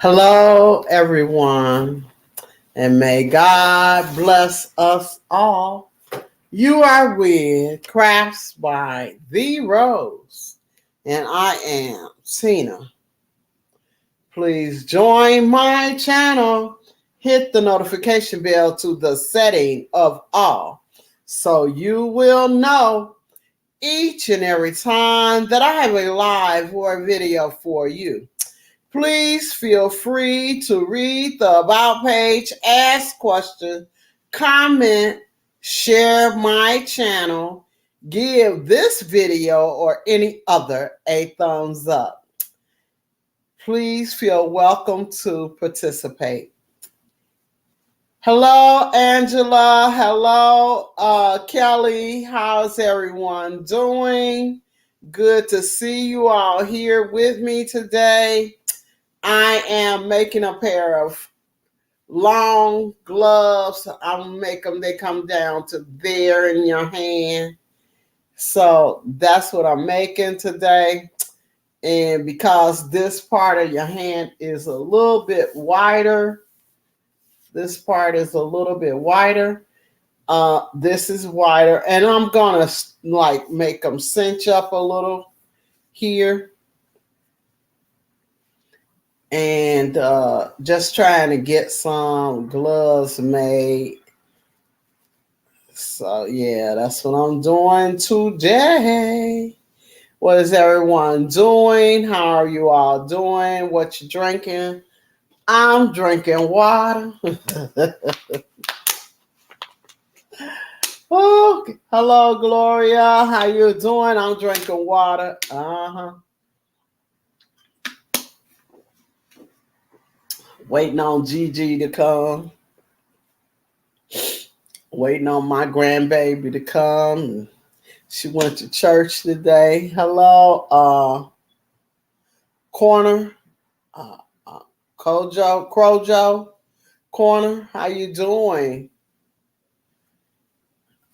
Hello, everyone, and may God bless us all. You are with Crafts by The Rose, and I am Tina. Please join my channel. Hit the notification bell to the setting of all so you will know each and every time that I have a live or a video for you. Please feel free to read the About page, ask questions, comment, share my channel, give this video or any other a thumbs up. Please feel welcome to participate. Hello, Angela. Hello, Kelly. How's everyone doing? Good to see you all here with me today. I am making a pair of long gloves. I'll make them, they come down to there in your hand. So that's what I'm making today. And because this part of your hand is a little bit wider, this part is a little bit wider. This is wider. And I'm going to like make them cinch up a little here. And just trying to get some gloves made. So yeah, that's what I'm doing today. What is everyone doing? How are you all doing? What you drinking? I'm drinking water. Oh, hello, Gloria. How you doing? I'm drinking water. Waiting on Gigi to come. Waiting on my grandbaby to come. She went to church today. Hello, Corner, uh, Crojo, Corner. How you doing?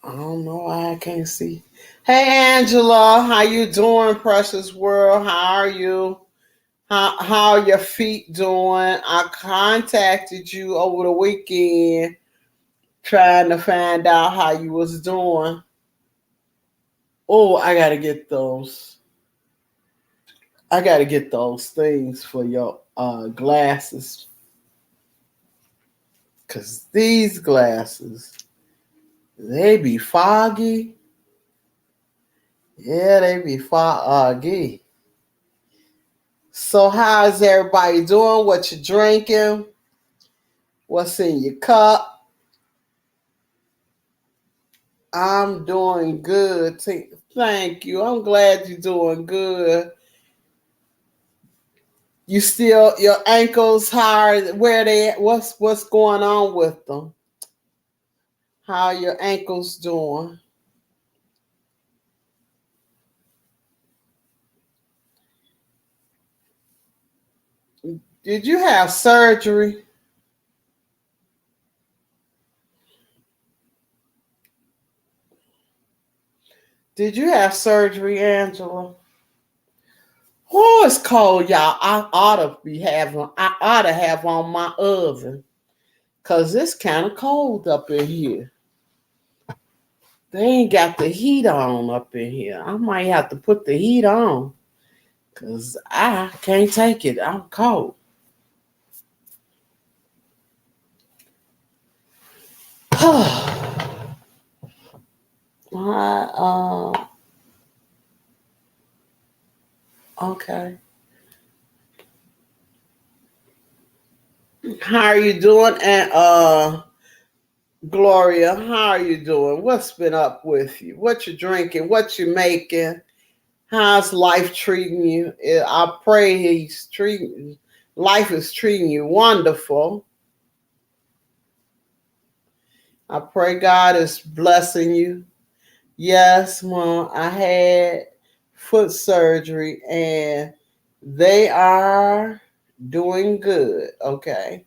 I don't know why I can't see. Hey, Angela. How you doing, precious world? How are you? How are your feet doing? I contacted you over the weekend trying to find out how you was doing. Oh, I gotta get those. I gotta get those things for your glasses. Cause these glasses, they be foggy. Yeah, they be foggy. So how's everybody doing? What you drinking? What's in your cup? I'm doing good. Thank you. I'm glad you're doing good. You still your ankles hard? Where they at? What's going on with them? How are your ankles doing? Did you have surgery? Did you have surgery, Angela? Oh, it's cold, y'all. I ought to have on my oven. Cause it's kind of cold up in here. They ain't got the heat on up in here. I might have to put the heat on. Cause I can't take it. I'm cold. uh, okay. How are you doing? And Gloria, how are you doing? What's been up with you? What you drinking? What you making? How's life treating you? I pray life is treating you wonderful. I pray God is blessing you. Yes, Mom, I had foot surgery and they are doing good. Okay.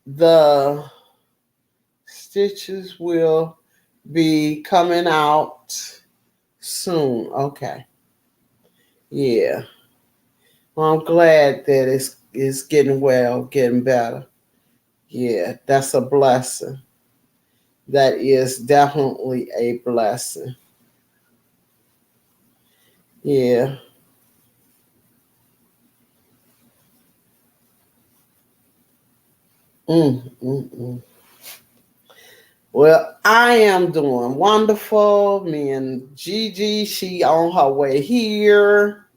The stitches will be coming out soon. Okay. Yeah. Well, I'm glad that it's is getting well, getting better. Yeah, that's a blessing. That is definitely a blessing. Yeah. Mm, mm, mm. Well, I am doing wonderful. Me and Gigi, she on her way here.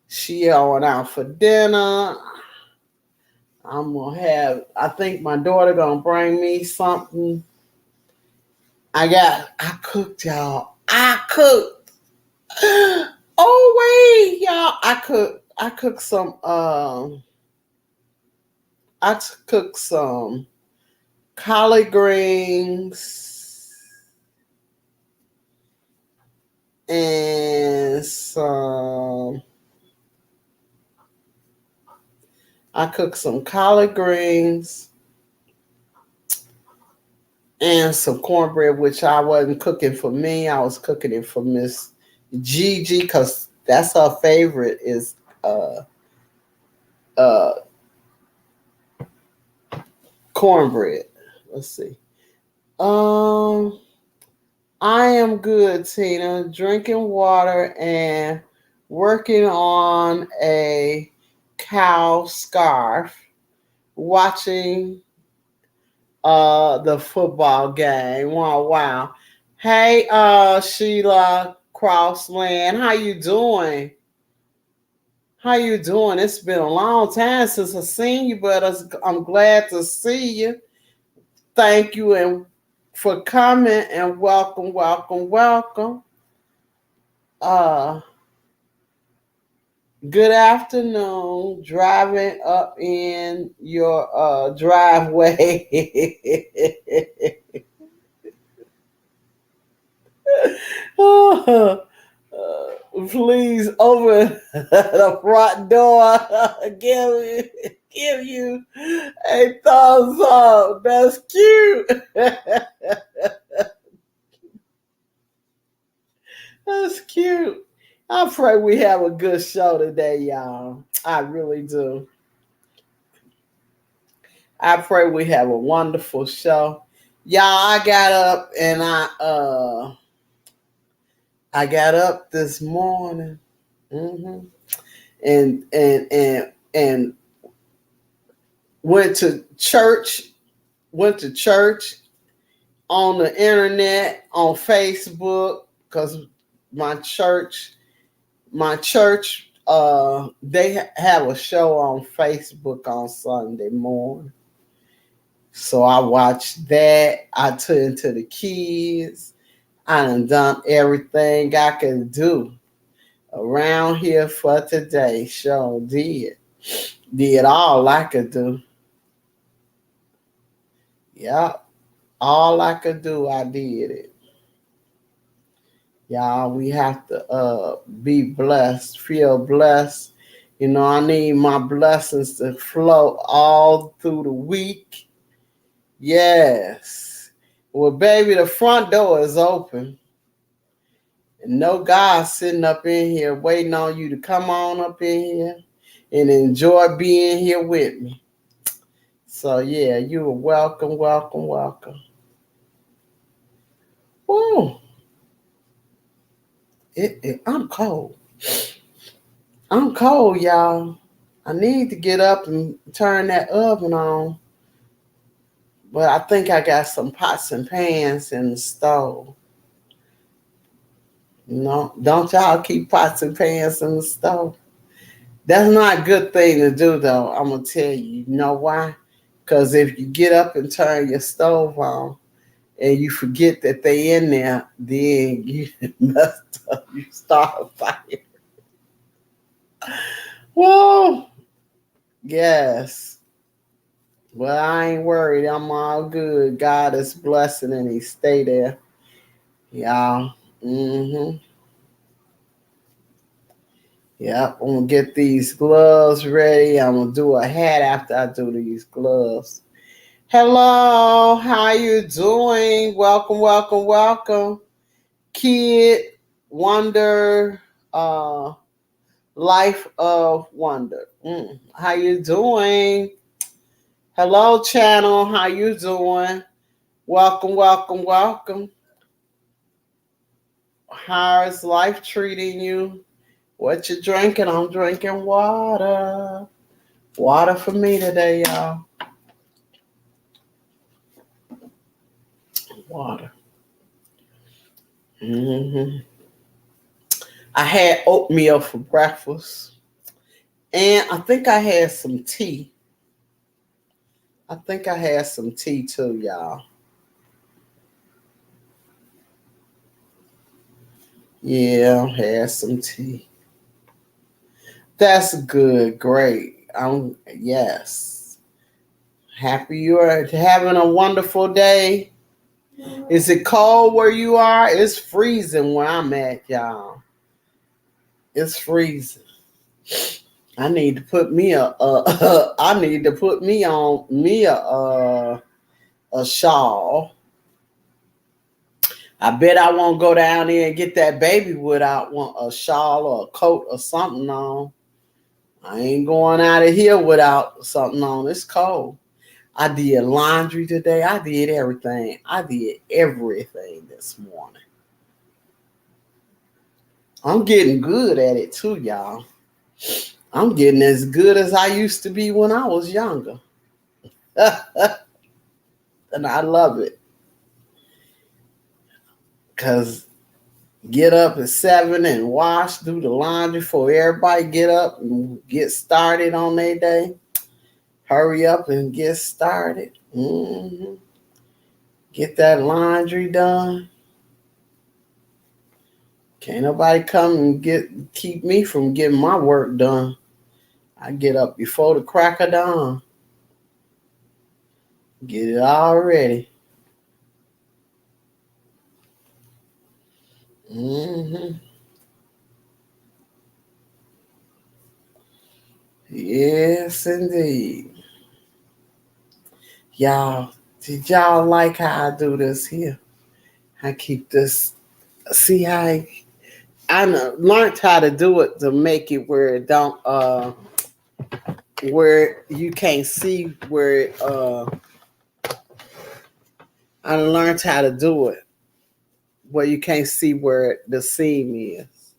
She on out for dinner. I'm gonna have. I think my daughter gonna bring me something. I cooked, y'all. I cooked. Oh wait, y'all. I cooked some. Cooked some collard greens and some. I cooked some collard greens and some cornbread, which I wasn't cooking for me. I was cooking it for Miss Gigi because that's her favorite is uh cornbread. Let's see. Um, I am good, Tina. Drinking water and working on a cow scarf. Watching the football game. Wow, wow. Hey, Sheila Crossland, how you doing? How you doing? It's been a long time since I've seen you, but I'm glad to see you. Thank you and for coming and welcome, welcome, welcome. Uh, Good afternoon. Driving up in your driveway. Please open the front door. Give you a thumbs up. That's cute. That's cute. I pray we have a good show today, y'all. I really do. I pray we have a wonderful show. Y'all, I got up this morning. hmm and went to church, went to church on the internet, on Facebook, because my church, they have a show on Facebook on Sunday morning. So I watched that. I turned to the kids. I done everything I could do around here for today. Sure did. Did all I could do. Yep. All I could do, I did it. Y'all, we have to be blessed, feel blessed. You know, I need my blessings to flow all through the week. Yes. Well, baby, the front door is open. And no God sitting up in here waiting on you to come on up in here and enjoy being here with me. So yeah, you are welcome, welcome, welcome. Woo. I'm cold. I'm cold, y'all. I need to get up and turn that oven on. But I think I got some pots and pans in the stove. No, don't y'all keep pots and pans in the stove? That's not a good thing to do, though. I'm going to tell you. You know why? Because if you get up and turn your stove on and you forget that they in there, then you messed up. You start a fire. Whoa. Yes. Well, I ain't worried. I'm all good. God is blessing and he stay there. Y'all. Mm-hmm. Yep. I'm gonna get these gloves ready. I'm gonna do a hat after I do these gloves. Hello, how you doing? Welcome, welcome, welcome. Kid, Wonder, Life of Wonder. How you doing? Hello, channel. How you doing? Welcome, welcome, welcome. How is life treating you? What you drinking? I'm drinking water. Water for me today, y'all. Water. I had oatmeal for breakfast. And I think I had some tea. I think I had some tea too, y'all. Yeah, I had some tea. That's good. Great. Yes. Happy you are having a wonderful day. Is it cold where you are? It's freezing where I'm at, y'all. It's freezing. I need to put me I need to put me on me a shawl. I bet I won't go down there and get that baby without a shawl or a coat or something on. I ain't going out of here without something on. It's cold. I did laundry today. I did everything. I did everything this morning. I'm getting good at it too, y'all. I'm getting as good as I used to be when I was younger. And I love it. Because get up at 7 and wash, do the laundry before everybody get up and get started on their day. Hurry up and get started. Get that laundry done. Can't nobody come and keep me from getting my work done. I get up before the crack of dawn. Get it all ready. Yes, indeed. Y'all, did y'all like how I do this here? I keep this. See how I learned how to do it to make it where it don't where you can't see where it I learned how to do it where you can't see where the seam is.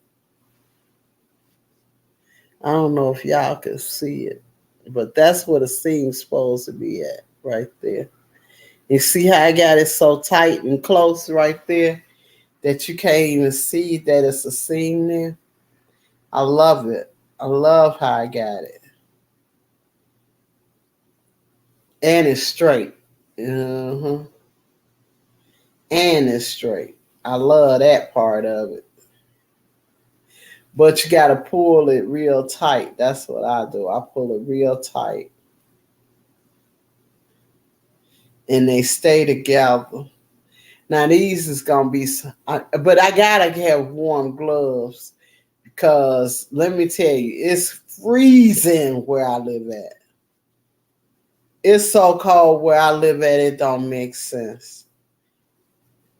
I don't know if y'all can see it, but that's where the seam's supposed to be at, right there. You see how I got it so tight and close right there that you can't even see that it's a seam there? I love it. I love how I got it. And it's straight. Uh-huh. And it's straight. I love that part of it. But you got to pull it real tight. That's what I do. I pull it real tight. And they stay together. Now these is going to be, but I got to have warm gloves because let me tell you, it's freezing where I live at. It's so cold where I live at, it don't make sense.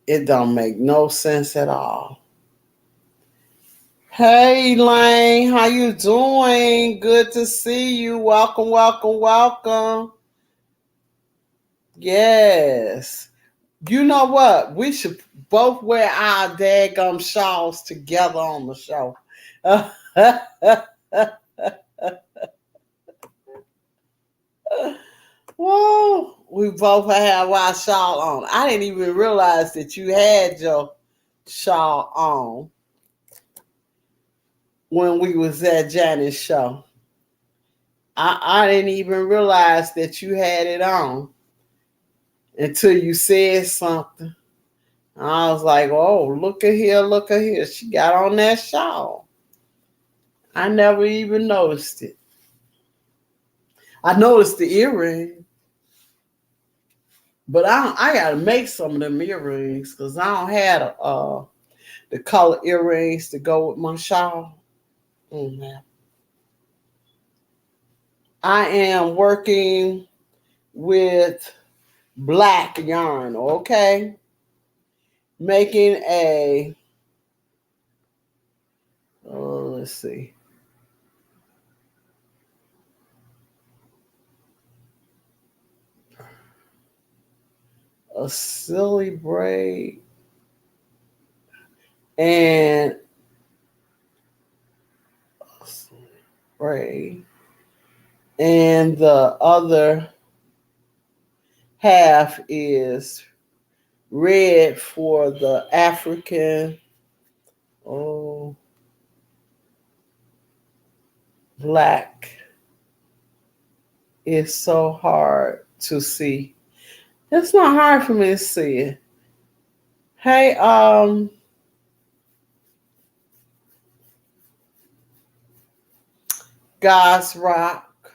It don't make no sense at all. Hey, Lane, how you doing? Good to see you. Welcome, welcome, welcome. Yes. You know what? We should both wear our daggum shawls together on the show. Whoa. We both have our shawl on. I didn't even realize that you had your shawl on when we was at Janet's show. I didn't even realize that you had it on until you said something. I was like, oh, look at here, look at here. She got on that shawl. I never even noticed it. I noticed the earring, but I gotta make some of them earrings because I don't have the color earrings to go with my shawl. I am working with black yarn, okay? Making let's see. a silly braid, and braid, and the other half is red for the African. Oh, black. It's so hard to see. It's not hard for me to see it. Hey, God's Rock,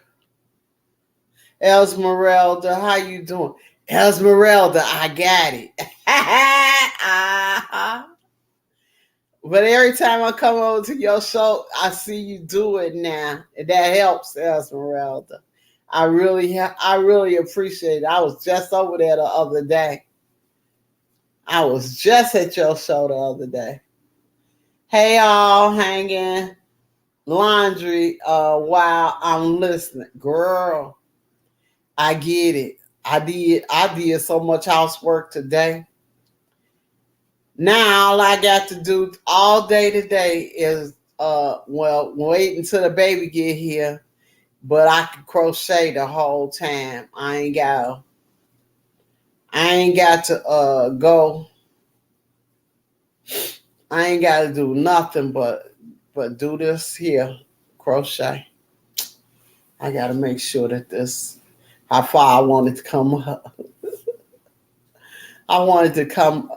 Esmeralda, how you doing? Esmeralda, I got it. Uh-huh. But every time I come over to your show, I see you do it now. And that helps, Esmeralda. I really appreciate it. I was just over there the other day. I was just at your show the other day. Hey, all hanging laundry while I'm listening. Girl, I get it. I did so much housework today. Now all I got to do all day today is wait until the baby get here. But I can crochet the whole time. I ain't got to go. I ain't got to do nothing but do this here crochet. I got to make sure that this how far I want it to come up. I want it to come,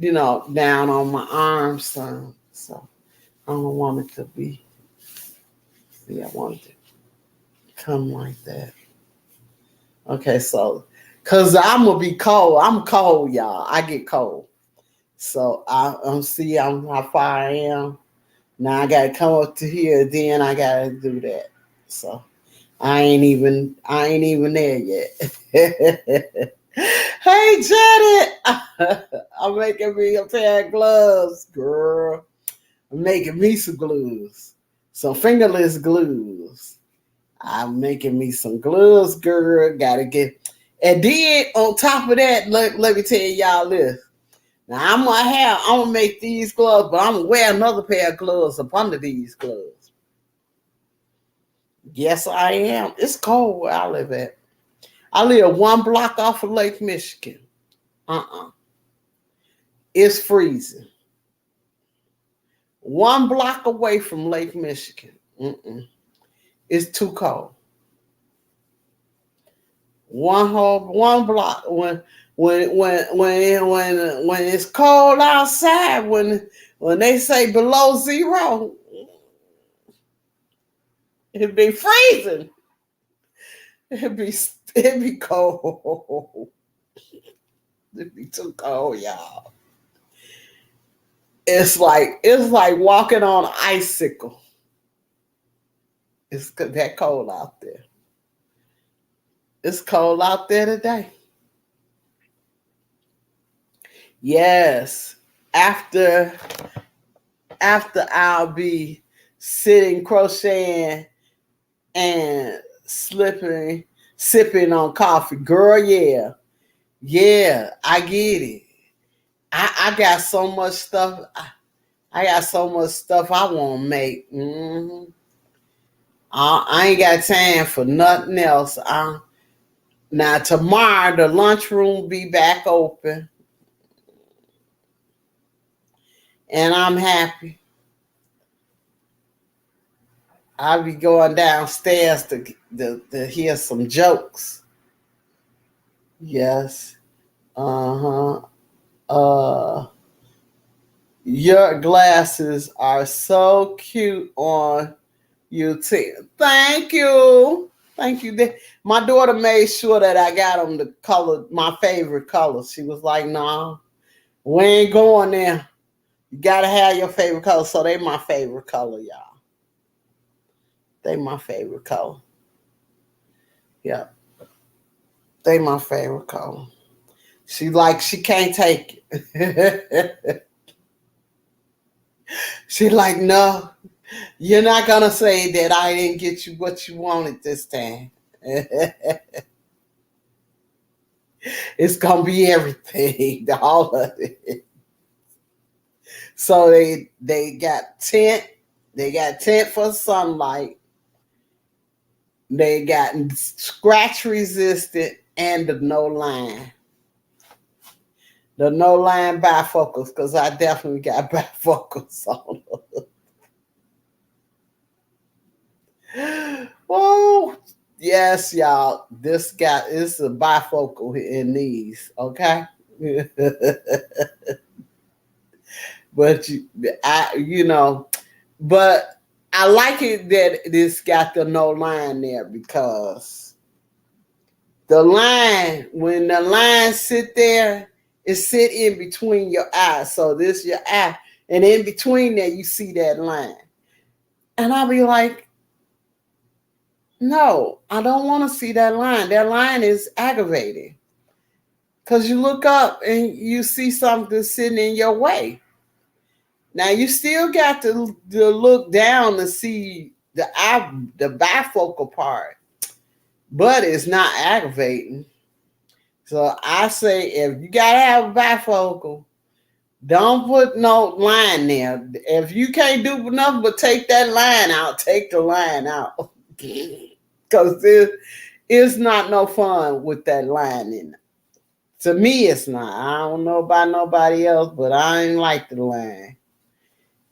down on my arms some. So I don't want it to be. See, I want it to come like that. Okay, so because I'm gonna be cold. I'm cold, y'all. I get cold. So I'm how far I am. Now I gotta come up to here, then I gotta do that. So I ain't even there yet. Hey Janet, I'm making me a pair of gloves, girl. I'm making me some glues, some fingerless glues. I'm making me some gloves, girl. Gotta get, and then on top of that, let me tell y'all this. Now I'm gonna make these gloves, but I'm gonna wear another pair of gloves up under these gloves. Yes, I am. It's cold where I live at. I live 1 block off of Lake Michigan. It's freezing. 1 block away from Lake Michigan. It's too cold. 1 block when it's cold outside, when they say below zero, it'd be freezing. It'd be cold. It'd be too cold, y'all. It's like walking on an icicle. It's that cold out there. It's cold out there today. Yes. After I'll be sitting crocheting and sipping on coffee. Girl, yeah. Yeah, I get it. I got so much stuff. I got so much stuff I want to make. I ain't got time for nothing else. Now tomorrow the lunchroom will be back open, and I'm happy. I'll be going downstairs to hear some jokes. Yes. Uh-huh. Your glasses are so cute on you too. Thank you. Thank you. My daughter made sure that I got them the color, my favorite color. She was like, "No, we ain't going there. You gotta have your favorite color." So they my favorite color, y'all. They my favorite color. Yeah. They my favorite color. She can't take it. She like, no, you're not gonna say that I didn't get you what you wanted this time. It's gonna be everything, all of it. So they got tent. They got tent for sunlight. They got scratch resistant and the no line. The no line bifocals, because I definitely got bifocals on them. Oh, yes, y'all. This guy is a bifocal in these, okay? But but I like it that this got the no line there because the line, when the line sit there, it sit in between your eyes. So this your eye, and in between there you see that line. And I'll be like, no, I don't want to see that line. That line is aggravating. Because you look up and you see something sitting in your way. Now you still got to look down to see the bifocal part, but it's not aggravating. So I say if you gotta have a bifocal, don't put no line there. If you can't do nothing but take that line out, take the line out. Because it's not no fun with that line in it. To me, it's not. I don't know about nobody else, but I ain't like the line.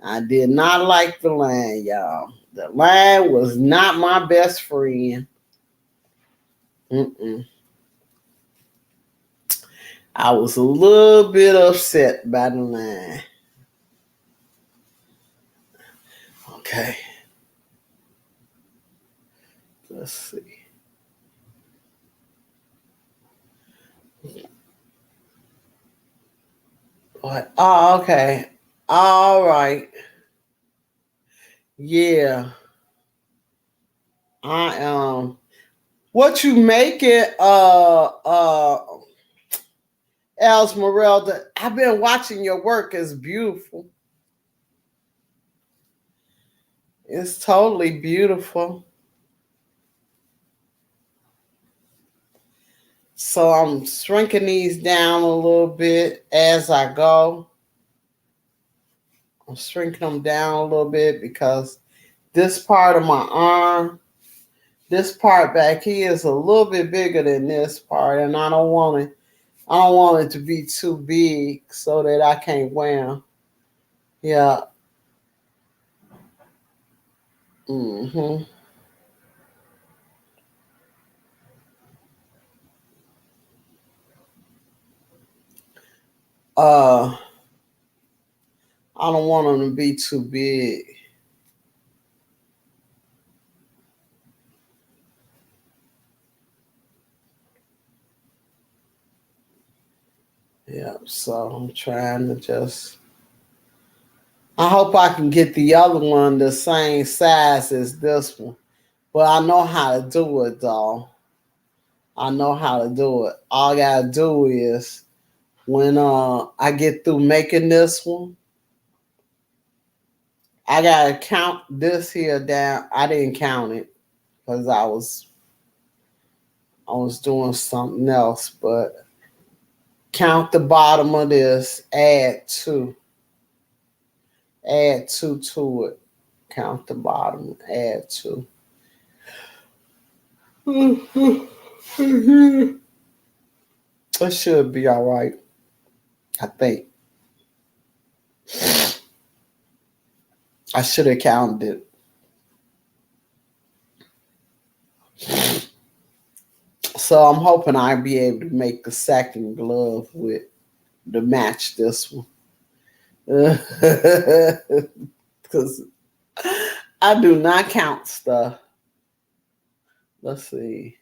I did not like the line, y'all. The line was not my best friend. Mm-mm. I was a little bit upset by the line. Okay. Let's see. What? Oh, okay. All right. Yeah. I what you make it Esmeralda, I've been watching your work. It's beautiful. It's totally beautiful. So I'm shrinking these down a little bit as I go. I'm shrinking them down a little bit because this part of my arm, this part back here is a little bit bigger than this part, and I don't want it. I don't want it to be too big so that I can't wear them. Yeah. Mm-hmm. Uh, I don't want them to be too big. Yeah, so I'm trying to just. I hope I can get the other one the same size as this one. But I know how to do it, though. I know how to do it. All I gotta do is when I get through making this one, I gotta count this here down. I didn't count it because I was doing something else, but count the bottom of this, add two to it. Count the bottom, add two. It should be all right, I think. I should have counted it. So I'm hoping I'll be able to make the second glove with to match this one. Because I do not count stuff. Let's see.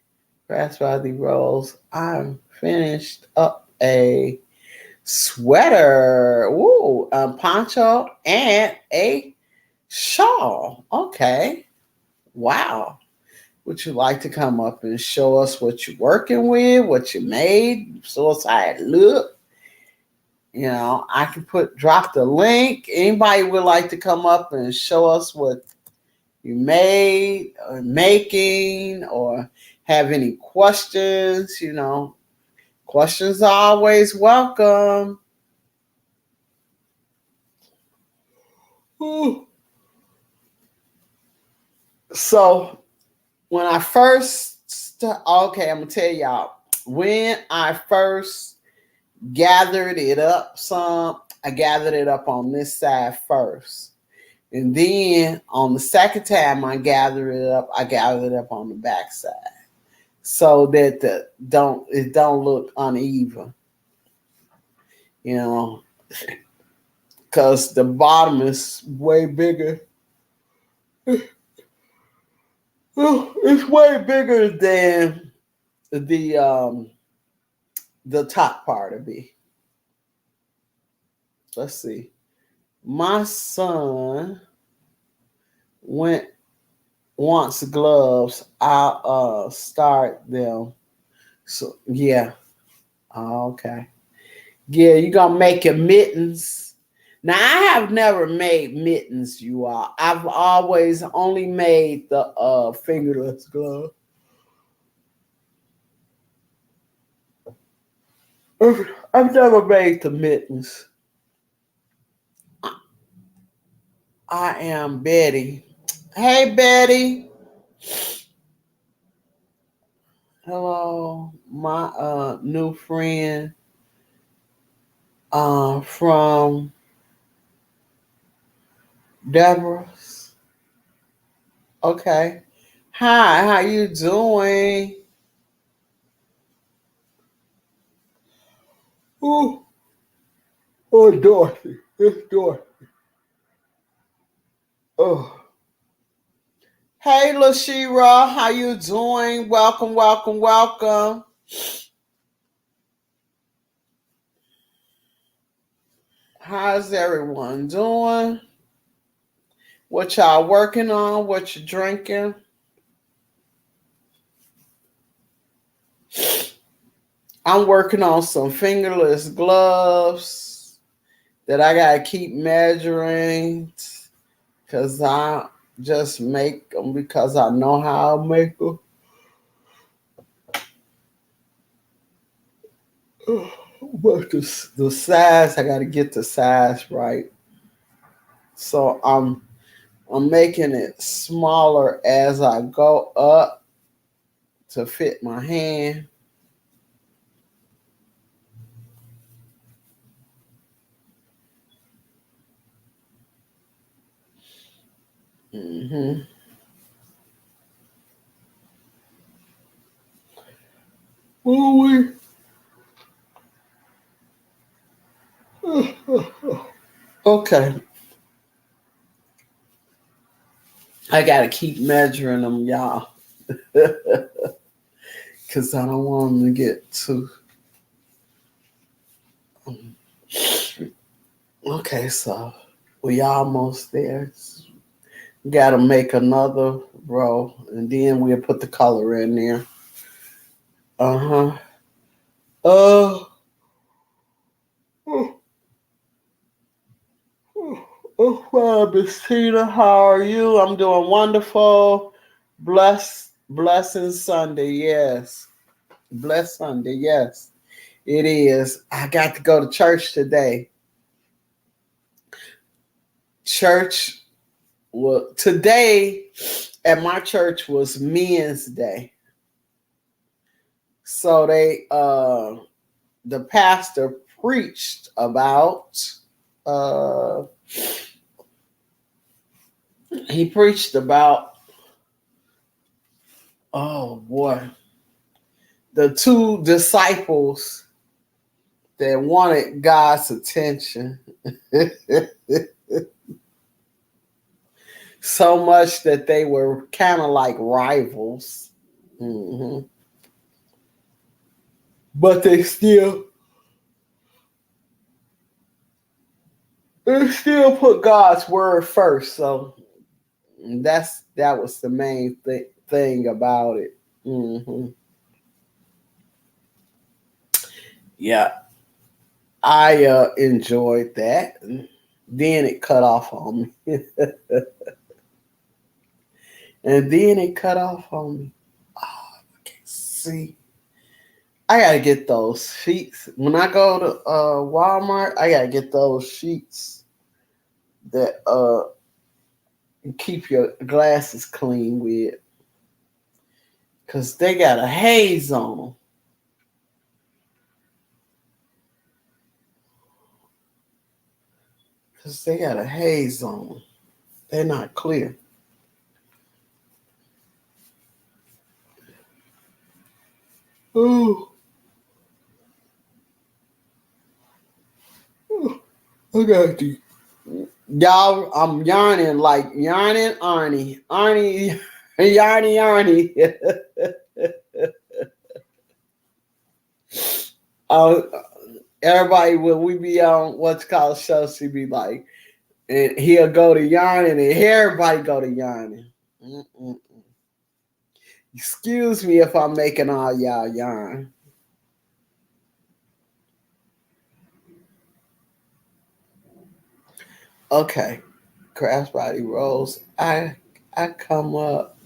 Grass Valley Rolls. I'm finished up a sweater, ooh, a poncho, and a shawl. Okay. Wow. Would you like to come up and show us what you're working with, what you made, show us how it look? I can drop the link. Anybody would like to come up and show us what you made or making or have any questions, Questions are always welcome. Ooh. So when I first, okay, I'm gonna tell y'all, when I first gathered it up I gathered it up on this side first. And then on the second time I gathered it up on the back side. So that it don't look uneven. You know, because the bottom is way bigger. It's way bigger than the top part of it. Let's see. My son wants gloves. I'll start them. So yeah. Okay. Yeah, you're gonna make your mittens. Now I have never made mittens, you all. I've always only made the fingerless glove. I've never made the mittens. I am Betty. Hey Betty. Hello, my new friend from Deborah's. Okay. Hi, how you doing? Oh, oh, Dorothy. It's Dorothy. Oh. Hey, Lashira, how you doing? Welcome, welcome, welcome. How's everyone doing? What y'all working on? What you drinking? I'm working on some fingerless gloves that I gotta keep measuring because I just make them because I know how to make them. But the size, I gotta get the size right. So I'm making it smaller as I go up to fit my hand. Mm-hmm. Ooh, okay. I gotta keep measuring them, y'all. Because I don't want them to get too. Okay, so we almost there. Gotta make another row, and then we'll put the color in there. Uh-huh. Oh, oh, oh, Miss Tina, how are you? I'm doing wonderful. Blessing Sunday, yes. Bless Sunday, yes. It is. I got to go to church today. Church, well, today at my church was Men's Day. So the pastor preached about uh he preached about, oh boy, the two disciples that wanted God's attention so much that they were kind of like rivals. Mm-hmm. But they still put God's word first. So that was the main thing about it. Mm-hmm. Yeah, I enjoyed that. Then it cut off on me. And then it cut off on me. Oh, I can't see. I gotta get those sheets. When I go to Walmart, I gotta get those sheets that you keep your glasses clean with. Cause they got a haze on them. Cause they got a haze on them. They're not clear. Oh, I got to. Y'all, I'm yarning like yarning Arnie. Arnie, yarny Arnie. uh, Everybody, when we be on what's called show, she be like, and he'll go to yarning, and everybody go to yarning. Mm-mm. Excuse me if I'm making all y'all yarn. Okay, Crossbody Rolls. I come up,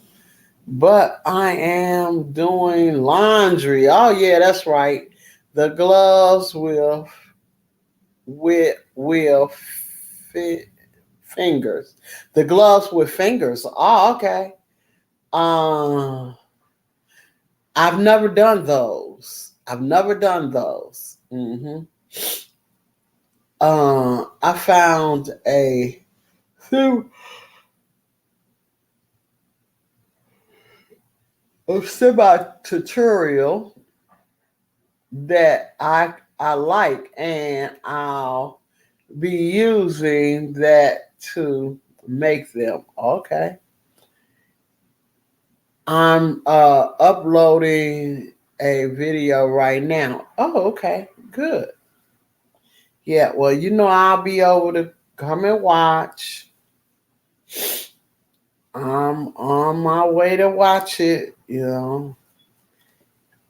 but I am doing laundry. Oh yeah, that's right. The gloves will fit fingers. The gloves with fingers. Oh, okay. Uh, I've never done those. I've never done those. I found a semi tutorial that I like, and I'll be using that to make them. Okay. I'm uploading a video right now. Oh, okay. Good. Yeah, well, I'll be able to come and watch. I'm on my way to watch it.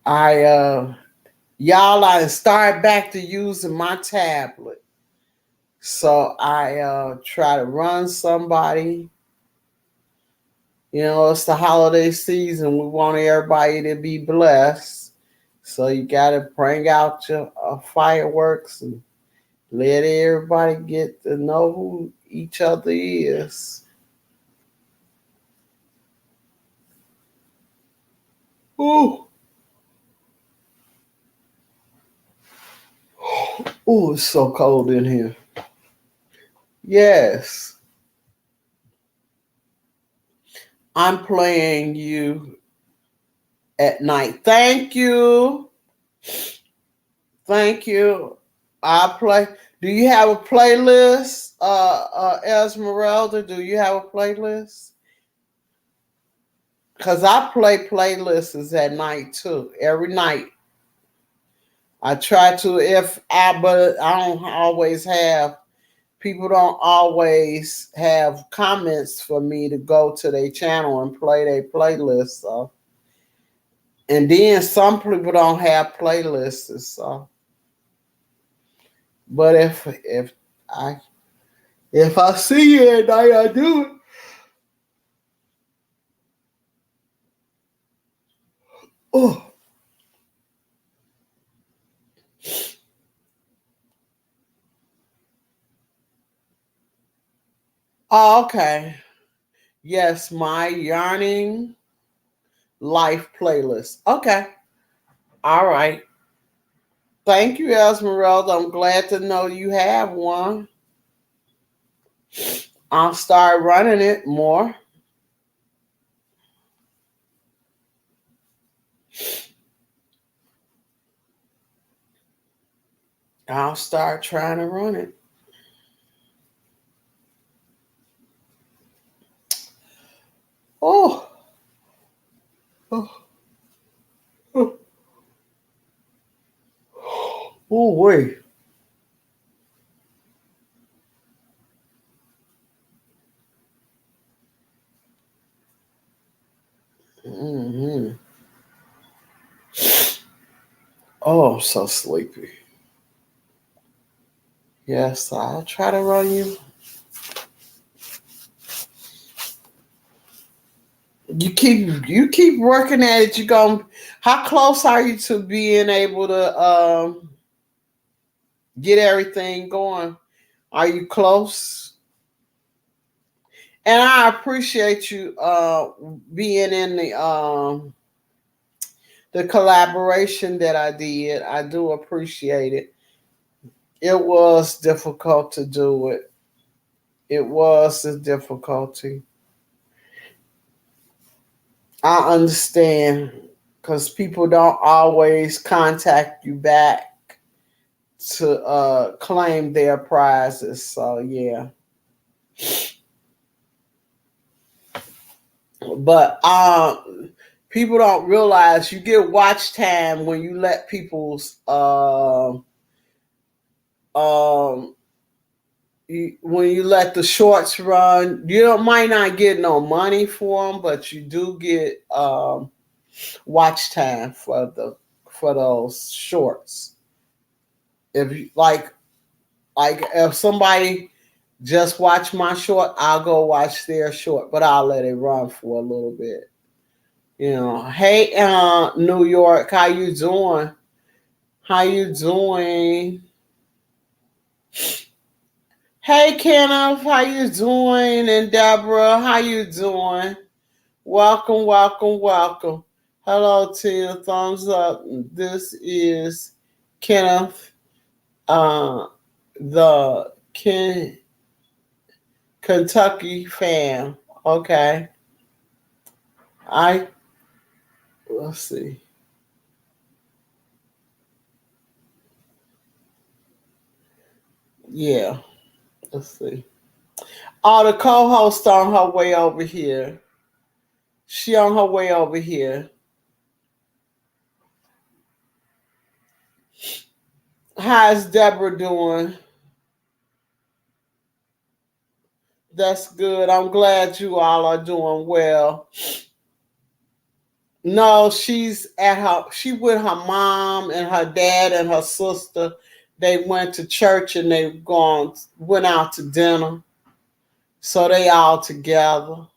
I start back to using my tablet. So I try to run somebody. It's the holiday season. We want everybody to be blessed. So you got to bring out your fireworks and let everybody get to know who each other is. Ooh. Ooh, it's so cold in here. Yes. I'm playing you at night. Thank you. Thank you. I play. Do you have a playlist, Esmeralda? Do you have a playlist? Because I play playlists at night too. Every night. I try to, but I don't always have, people don't always have comments for me to go to their channel and play their playlist. So. And then some people don't have playlists. So. But if I see you at night, I do it. Oh. Oh, okay. Yes, my yarning life playlist. Okay. All right. Thank you, Esmeralda. I'm glad to know you have one. I'll start running it more. I'll start trying to run it. Oh. Oh. Oh. Oh, wait. Mm-hmm. Oh, I'm so sleepy. Yes, I'll try to run you. You keep working at it. How close are you to being able to get everything going? Are you close? And I appreciate you being in the collaboration that I did. I do appreciate it. It was difficult to do it. It was a difficulty. I understand because people don't always contact you back to claim their prizes. So yeah. But people don't realize you get watch time when you let people's um when you let the shorts run. You don't might not get no money for them, but you do get watch time for those shorts. If you like if somebody just watch my short, I'll go watch their short, but I'll let it run for a little bit. You know, hey, New York, how you doing? How you doing? Hey, Kenneth, how you doing? And Deborah, how you doing? Welcome, welcome, welcome. Hello, Tia. Thumbs up. This is Kenneth, the Kentucky fan. Okay, I let's see. Yeah, let's see. Oh, the co-host on her way over here. She on her way over here. How's Deborah doing? That's good. I'm glad you all are doing well. No, she with her mom and her dad and her sister. They went to church and went out to dinner. So they all together.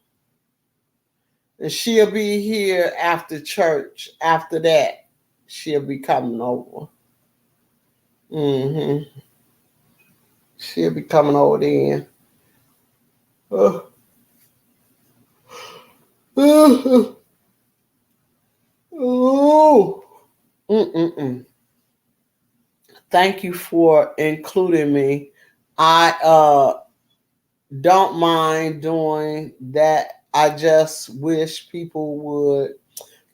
And she'll be here after church. After that, she'll be coming over. Mm-hmm. She'll be coming over then. Uh, uh, oh. Mm-mm-mm. Thank you for including me. I don't mind doing that. I just wish people would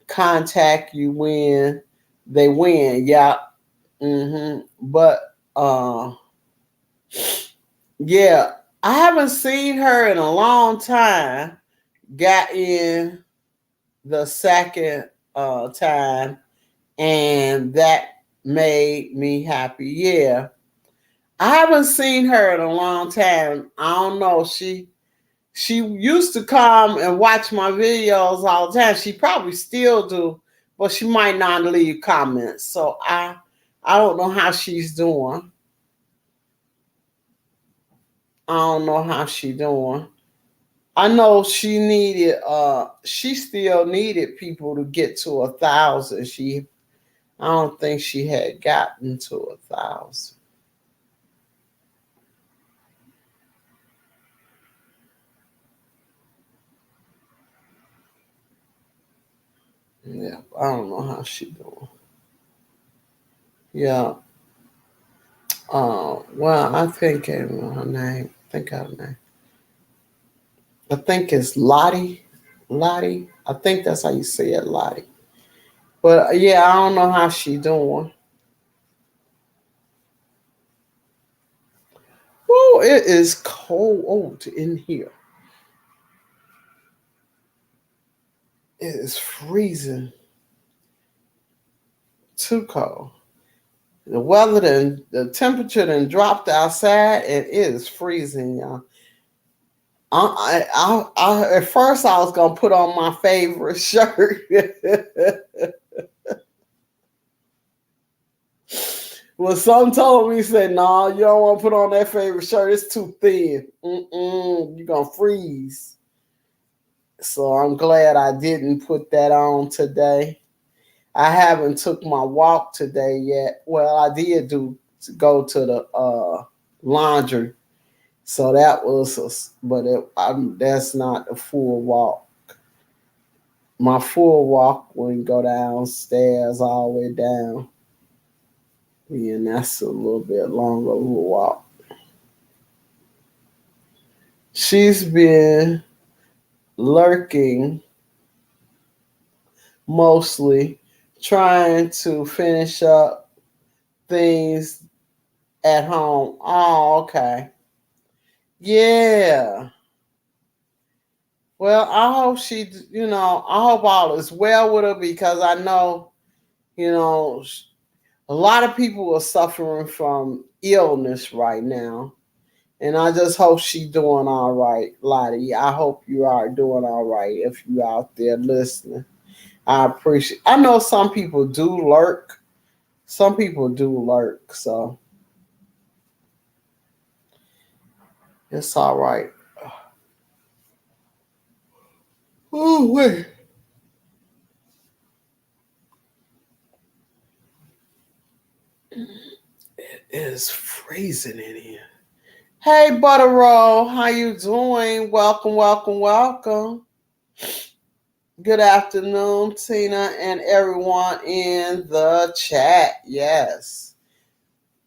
contact you when they win. Yeah. But yeah, I haven't seen her in a long time. Got in the second time, and that made me happy. Yeah. I haven't seen her in a long time. I don't know. She used to come and watch my videos all the time. She probably still do, but she might not leave comments. So I don't know how she's doing. I don't know how she doing. I know she still needed people to get to 1,000. I don't think she had gotten to 1,000. Yeah, I don't know how she doing. Yeah. Well, I think I know her name. I think her name. I think it's Lottie. Lottie. I think that's how you say it, Lottie. But yeah, I don't know how she doing. Oh, it is cold in here. It is freezing. Too cold. The temperature then dropped outside, and it is freezing, y'all. At first I was gonna put on my favorite shirt. Well, some told me, said, "No, you don't want to put on that favorite shirt. It's too thin. You're gonna freeze." So I'm glad I didn't put that on today. I haven't took my walk today yet. Well, I did go to the laundry, so that was, that's not a full walk. My full walk wouldn't go downstairs all the way down. Yeah, and that's a little bit longer walk. She's been lurking, mostly trying to finish up things at home. Oh, okay. Yeah. Well, I hope I hope all is well with her, because I know, you know, a lot of people are suffering from illness right now. And I just hope she's doing all right, Lottie. I hope you are doing all right if you out there listening. I know some people do lurk. Some people do lurk, so it's all right. Oh, wait. It is freezing in here. Hey, Butter Roll, how you doing? Welcome, welcome, welcome. Good afternoon, Tina, and everyone in the chat. Yes.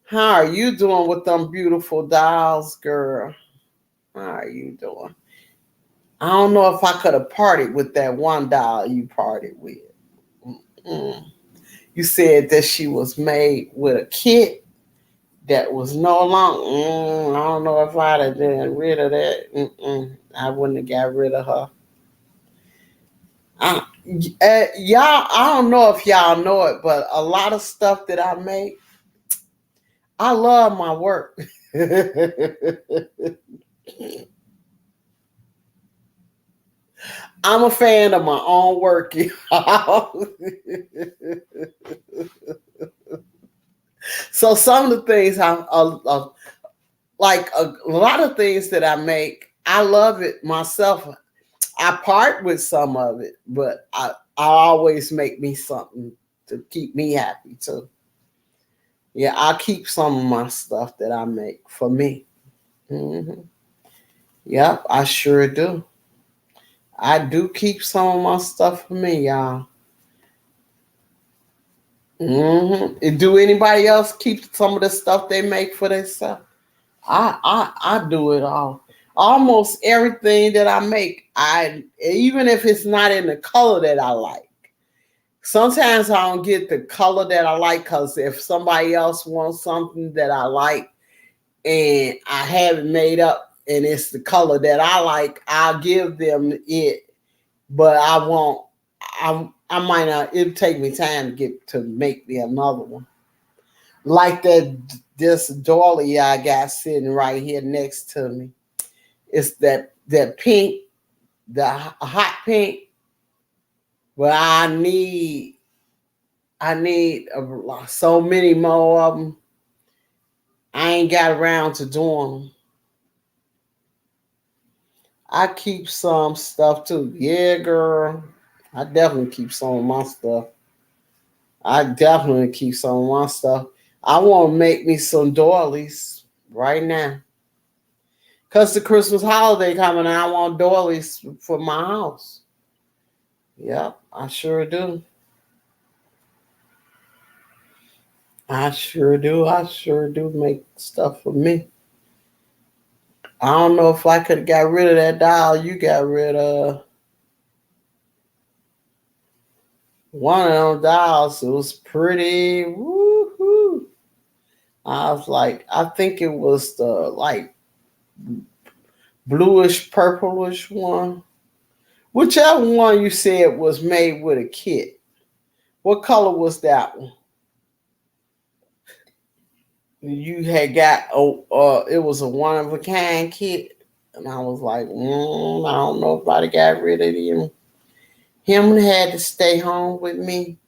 How are you doing with them beautiful dolls, girl? How are you doing? I don't know if I could have partied with that one doll you partied with. Mm-mm. You said that she was made with a kit that was no longer. I don't know if I'd have been rid of that. I wouldn't have got rid of her. Y'all, I don't know if y'all know it, but a lot of stuff that I make, I love my work. I'm a fan of my own work. So some of the things like a lot of things that I make, I love it myself. I part with some of it, but I always make me something to keep me happy too. Yeah, I keep some of my stuff that I make for me. Hmm. Yep, I sure do. I do keep some of my stuff for me, y'all. Do anybody else keep some of the stuff they make for themselves? I do it all. Almost everything that I make, I even if it's not in the color that I like. Sometimes I don't get the color that I like, because if somebody else wants something that I like and I have it made up and it's the color that I like, I'll give them it. But I won't. I might not. It'll take me time to make me another one. Like this dolly I got sitting right here next to me. It's that pink, the hot pink. But I need so many more of them. I ain't got around to doing them. I keep some stuff too. Yeah, girl. I definitely keep some of my stuff. I definitely keep some of my stuff. I want to make me some doilies right now. Because the Christmas holiday coming, I want doilies for my house. Yep, I sure do. I sure do. I sure do make stuff for me. I don't know if I could have got rid of that doll you got rid of. One of them dolls, it was pretty. Woo-hoo. I was like, I think it was the like bluish purplish one. Whichever one you said was made with a kit. What color was that one? You had got it was a one of a kind kit, and I was like, I don't know if I got rid of him. Him had to stay home with me.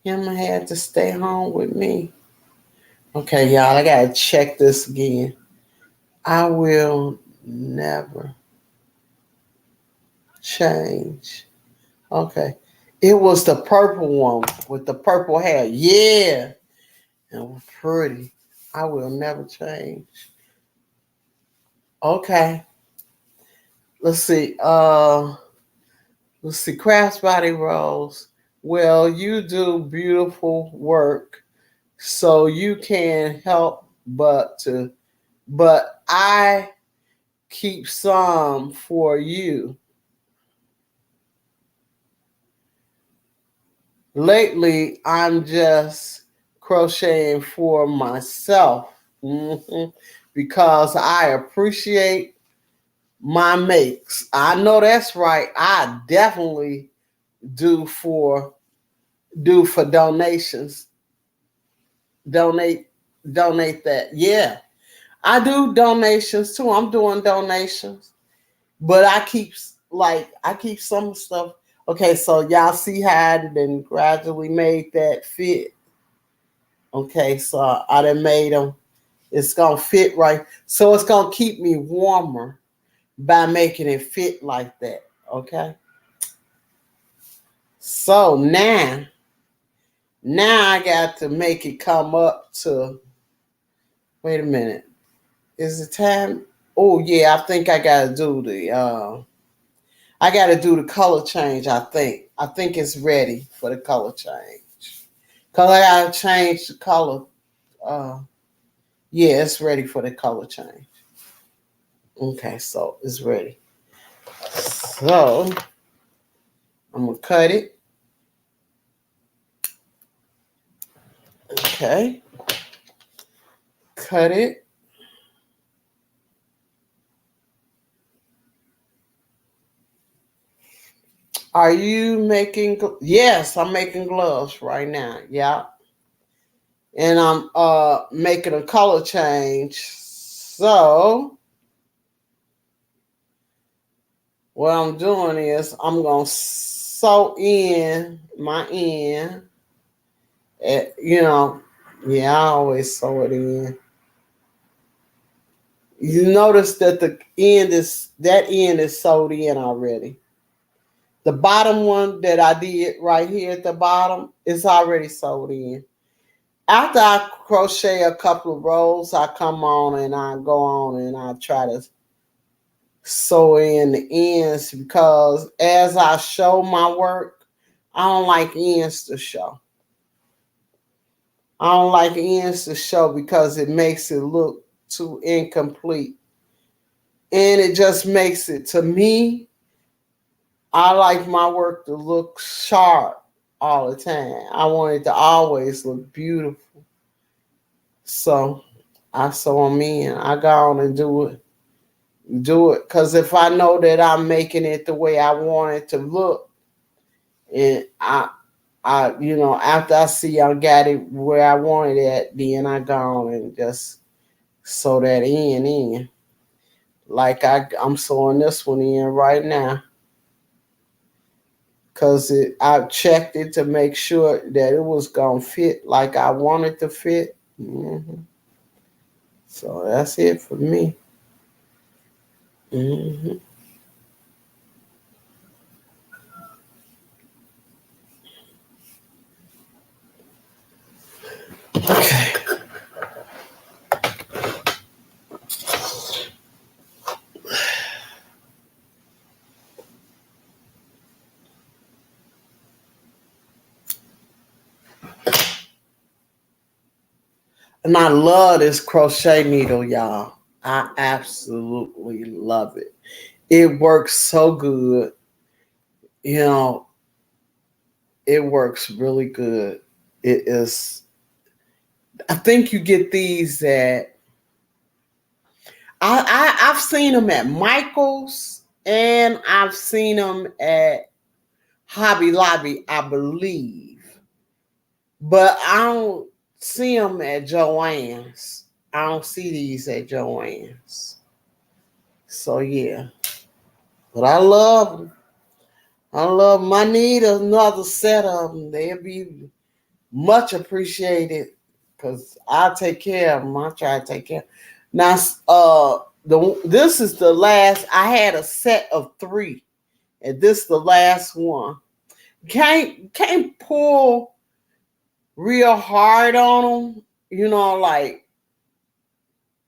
Him had to stay home with me. Okay, y'all, I gotta check this again. I will never change. Okay. It was the purple one with the purple hair. Yeah. It was pretty. I will never change. Okay. Let's see. Let's see. Crafts Body Rose. Well, you do beautiful work, so you can't help but I keep some for you. Lately, I'm just crocheting for myself, because I appreciate my makes. I know that's right. I definitely do for donations. Donate donate that. Yeah. I do donations too. I'm doing donations. But I keep some stuff. Okay, so y'all see how I then gradually made that fit. Okay, so I done made them. It's gonna fit right. So it's gonna keep me warmer by making it fit like that. Okay. So now I got to make it come up to. Wait a minute. Is it time? Oh yeah, I think I gotta do the. I gotta do the color change. I think it's ready for the color change. Cause I gotta change the color. Uh, yeah, it's ready for the color change. Okay, so it's ready. So I'm gonna cut it. Okay, cut it. Are you making? Yes, I'm making gloves right now. Yeah, and I'm making a color change. So what I'm doing is I'm gonna sew in my end. You know, yeah, I always sew it in. You notice that the end is sewed in already. The bottom one that I did right here at the bottom is already sewed in. After I crochet a couple of rows, I come on and I go on and I try to sew in the ends because as I show my work, I don't like ends to show. I don't like ends to show because it makes it look too incomplete. And it just makes it, to me, I like my work to look sharp all the time. I want it to always look beautiful. So I sew them in. I go on and do it. Do it. Because if I know that I'm making it the way I want it to look, and after I see I got it where I want it at, then I go on and just sew that in. Like I'm sewing this one in right now. Cause I checked it to make sure that it was gonna fit like I wanted to fit. So that's it for me. hmm Okay. And I love this crochet needle, y'all. I absolutely love it. It works so good. You know, it works really good. It is. I think you get these at. I've seen them at Michael's and I've seen them at Hobby Lobby, I believe. But I don't see them at Joann's. I don't see these at Joann's. So yeah. But I love them. I love them. I need another set of them. They'll be much appreciated because I take care of them. I try to take care. Now, this is the last. I had a set of 3, and this is the last one. can't pull real hard on them. Like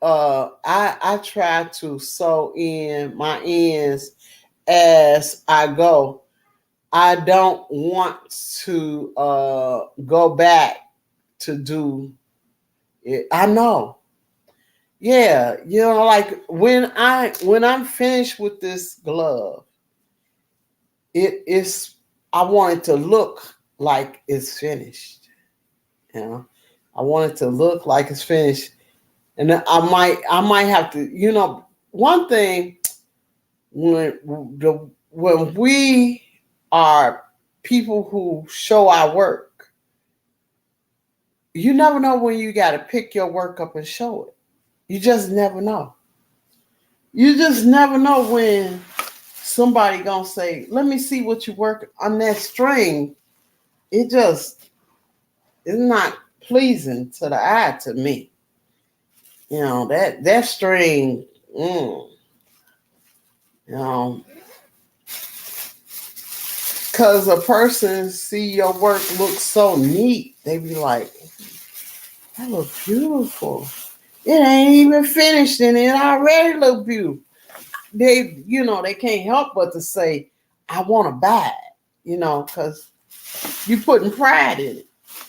I try to sew in my ends as I go. I don't want to go back to do it. I know. Yeah, like when I'm finished with this glove, it is I want it to look like it's finished. You know, I want it to look like it's finished, and I might have to. One thing when we are people who show our work, you never know when you got to pick your work up and show it. You just never know. You just never know when somebody gonna say, "Let me see what you work on that string." It just is not pleasing to the eye to me. That string. You know, because a person see your work look so neat, they be like, "That looks beautiful." It ain't even finished, and it already look beautiful. They can't help but to say, "I want to buy it," because you putting pride in it.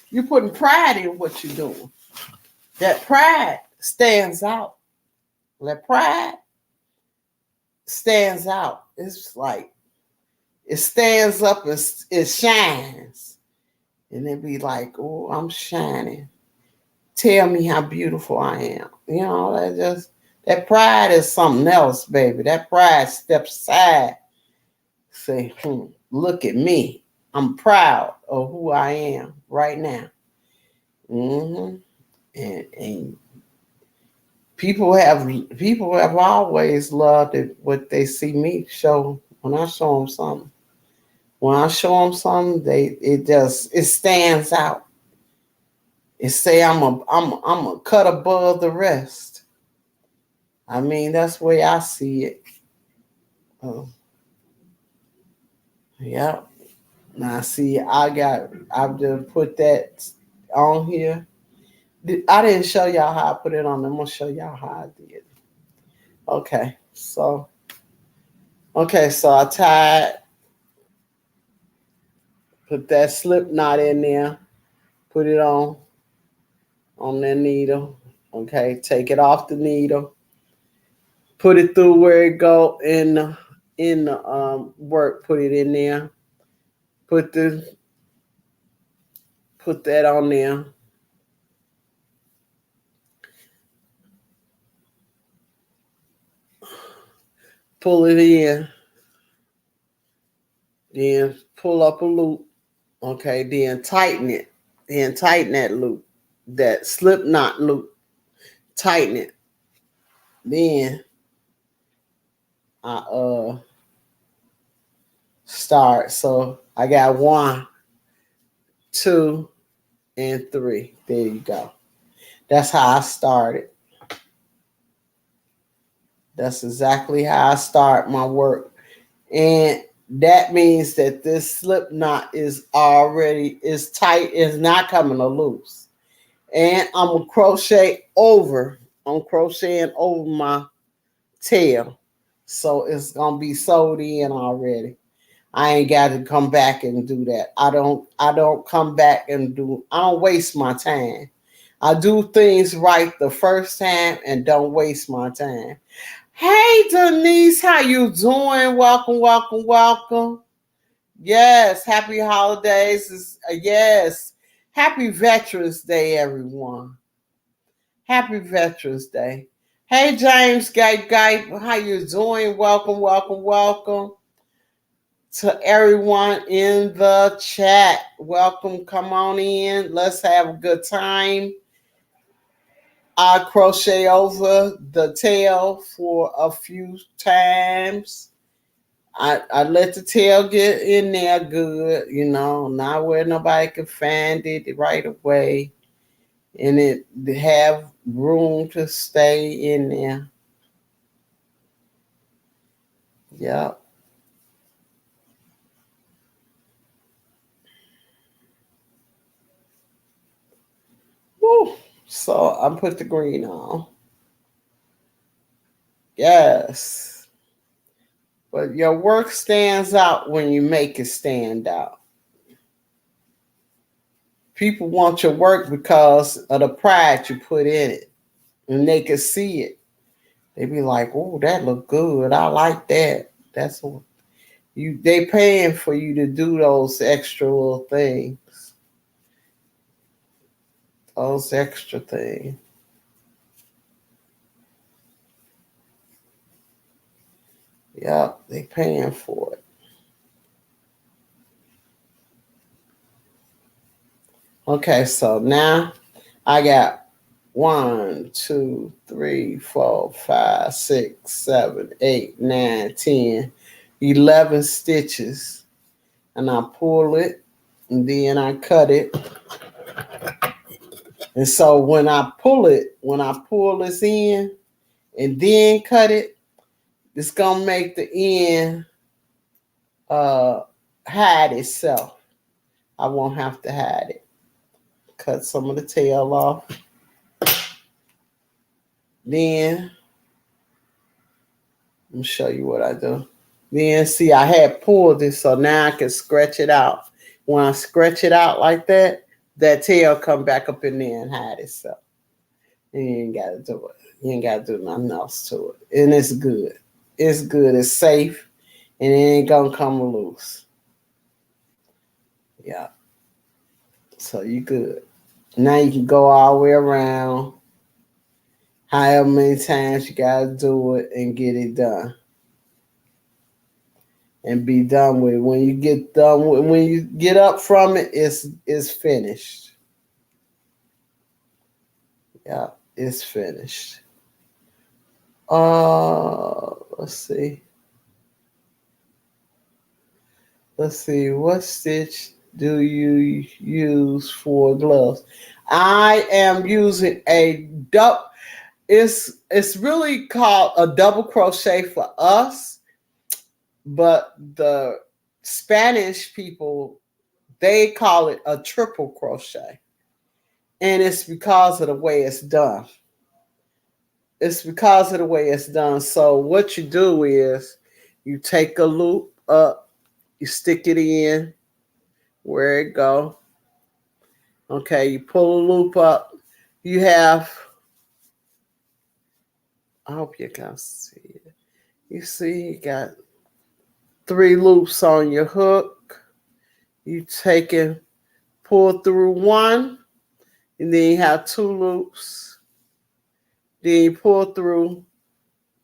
You putting pride in what you're doing. That pride stands out. That pride stands out. It's like it stands up and it shines. And it be like, "Oh, I'm shining. Tell me how beautiful I am." That pride is something else, baby. That pride steps aside. Say, look at me. I'm proud of who I am right now. hmm And people have always loved it what they see me show when I show them something. When I show them something, it stands out. It say I'm a cut above the rest. I mean, that's the way I see it. Oh, yeah. Now see, I've just put that on here. I didn't show y'all how I put it on. I'm gonna show y'all how I did. Okay, so I put that slip knot in there, put it on that needle. Okay, take it off the needle, put it through where it go in the work. Put it in there. Put the put that on there. Pull it in. Then pull up a loop. Okay, then tighten it. Then tighten that loop, that slip knot loop. Tighten it. Then I start. So I got 1, 2, and 3. There you go. That's how I started. That's exactly how I start my work. And that means that this slip knot is tight, is not coming loose. And I'm gonna crochet over. I'm crocheting over my tail. So it's gonna be sewed in already. I ain't got to come back and do that. I don't come back and I don't waste my time. I do things right the first time and don't waste my time. Hey Denise, how you doing? Welcome, welcome, welcome. Yes, happy holidays. Yes. Happy Veterans Day, everyone. Happy Veterans Day. Hey James Guy, how you doing? Welcome, welcome, welcome to everyone in the chat. Welcome, come on in. Let's have a good time. I crochet over the tail for a few times. I let the tail get in there good, not where nobody can find it right away. And it have room to stay in there. Yep. Woo. So I put the green on. Yes. But your work stands out when you make it stand out. People want your work because of the pride you put in it. And they can see it. They be like, "Oh, that look good. I like that." That's what you they paying for you to do those extra little things. Those extra things. Yep, they paying for it. Okay, so now I got 1, 2, 3, 4, 5, 6, 7, 8, 9, 10, 11 stitches. And I pull it and then I cut it. And so when I pull this in and then cut it, it's gonna make the end uh hide itself. I won't have to hide it. Cut some of the tail off. Then let me show you what I do. Then see I had pulled it so now I can stretch it out. When I stretch it out like that, that tail come back up in there and hide itself. And you ain't gotta do it. You ain't gotta do nothing else to it. And it's good. It's good. It's safe. And it ain't gonna come loose. Yeah. So you good. Now you can go all the way around. However many times you gotta do it and get it done. And be done with it. When you get done with when you get up from it, it's finished. Yeah, it's finished. Let's see. Let's see. What stitch do you use for gloves? I am using a double. It's really called a double crochet for us, but the Spanish people they call it a triple crochet, and it's because of the way it's done. It's because of the way it's done. So what you do is you take a loop up, you stick it in where it go. Okay, you pull a loop up. You have. I hope you can see it. You see, you got 3 loops on your hook. You take and pull through one, and then you have 2 loops. Then you pull through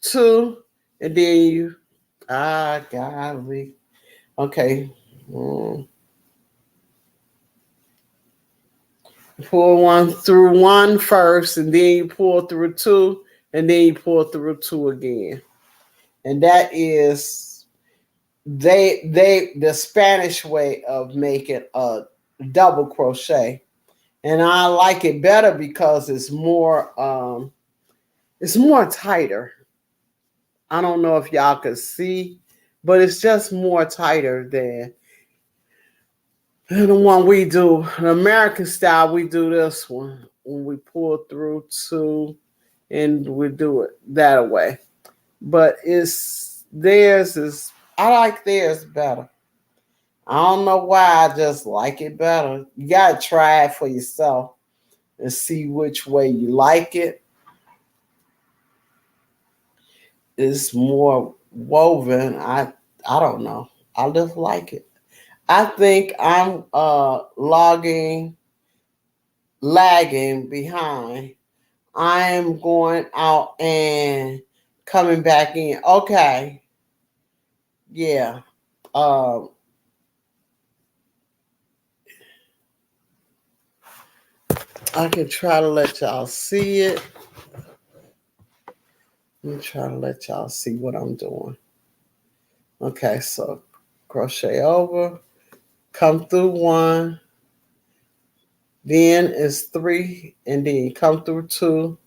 2, and then you golly. Okay. Pull one through one first, and then you pull through 2, and then you pull through 2 again. And that is the Spanish way of making a double crochet. And I like it better because it's more tighter. I don't know if y'all can see, but it's just more tighter than the one we do. The American style, we do this one when we pull through 2 and we do it that way. But I like theirs better. I don't know why, I just like it better. You gotta try it for yourself and see which way you like it. It's more woven. I don't know. I just like it. I think I'm lagging behind. I am going out and coming back in. Okay. Yeah. Um I can try to let y'all see it. Let me try to let y'all see what I'm doing. Okay, so crochet over, come through 1, then it's 3, and then you come through 2,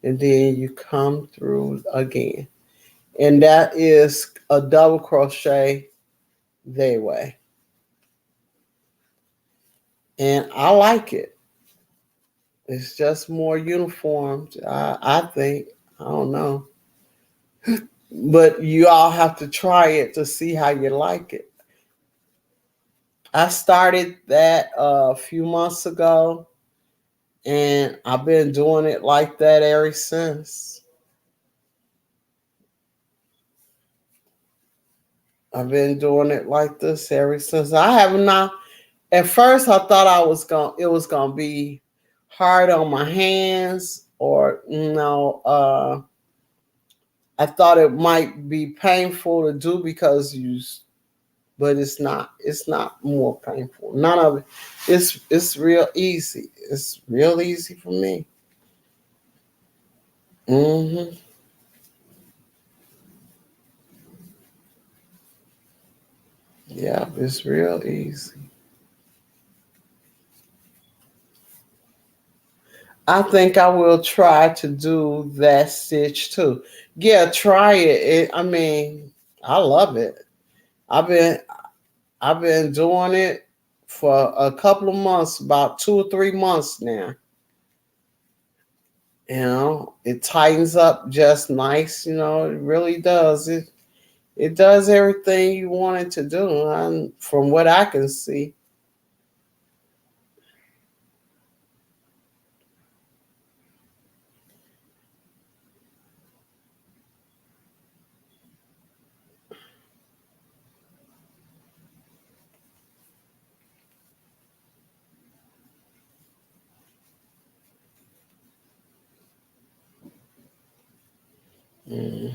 and then you come through again. And that is a double crochet their way. And I like it. It's just more uniform. I think. I don't know. But you all have to try it to see how you like it. I started that a few months ago, and I've been doing it like that ever since. I've been doing it like this ever since. I have not. At first, I thought it was gonna be hard on my hands, or I thought it might be painful to do because but it's not. It's not more painful. None of it. It's real easy. It's real easy for me. Hmm. Yeah, it's real easy. I think I will try to do that stitch too. Yeah, try it. I mean, I love it. I've been I've been doing it for a couple of months, about 2 or 3 months now. It tightens up just nice. It really does. It does everything you want it to do. From what I can see. Hmm.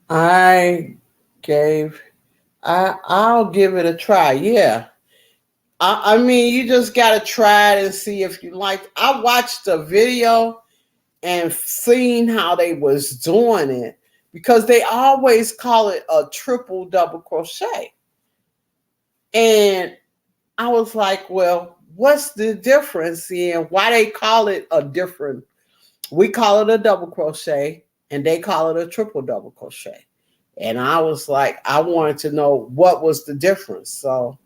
I gave. I'll give it a try. Yeah. I mean, you just gotta try it and see if you like. I watched a video and seen how they was doing it because they always call it a triple double crochet. And I was like, well, what's the difference in why they call it a different? We call it a double crochet and they call it a triple double crochet. And I was like, I wanted to know what was the difference. So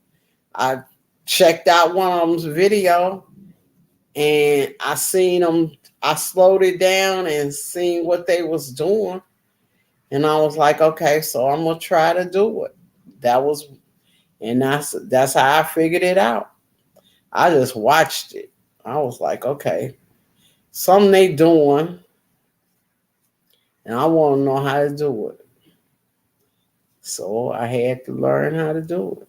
I checked out one of them's video and I seen them. I slowed it down and seen what they was doing, and I was like, okay, so I'm gonna try to do it. That was, and that's how I figured it out. I just watched it. I was like, okay, something they doing, and I want to know how to do it. So I had to learn how to do it.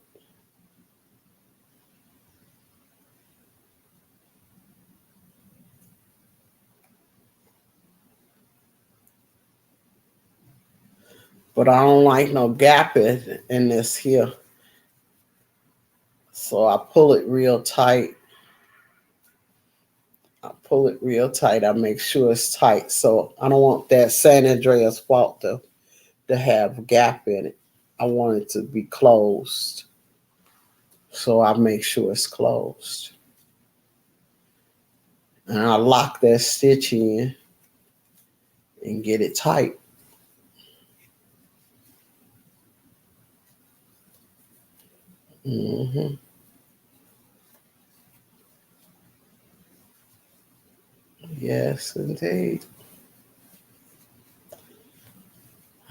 But I don't like no gap in this here, so I pull it real tight. I pull it real tight. I make sure it's tight. So I don't want that San Andreas fault to have a gap in it. I want it to be closed. So I make sure it's closed. And I lock that stitch in and get it tight. Hmm. Yes, indeed.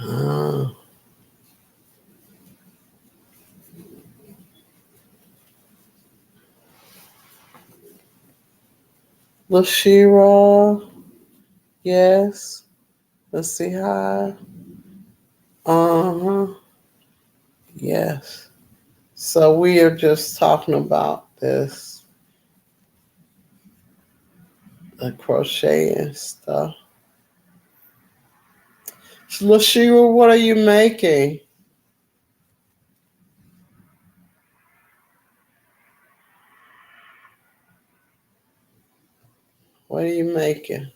Uh, Lashira, yes. Let's see how. Uh huh. Yes. So we are just talking about this, the crochet and stuff. Lashira, what are you making? What are you making?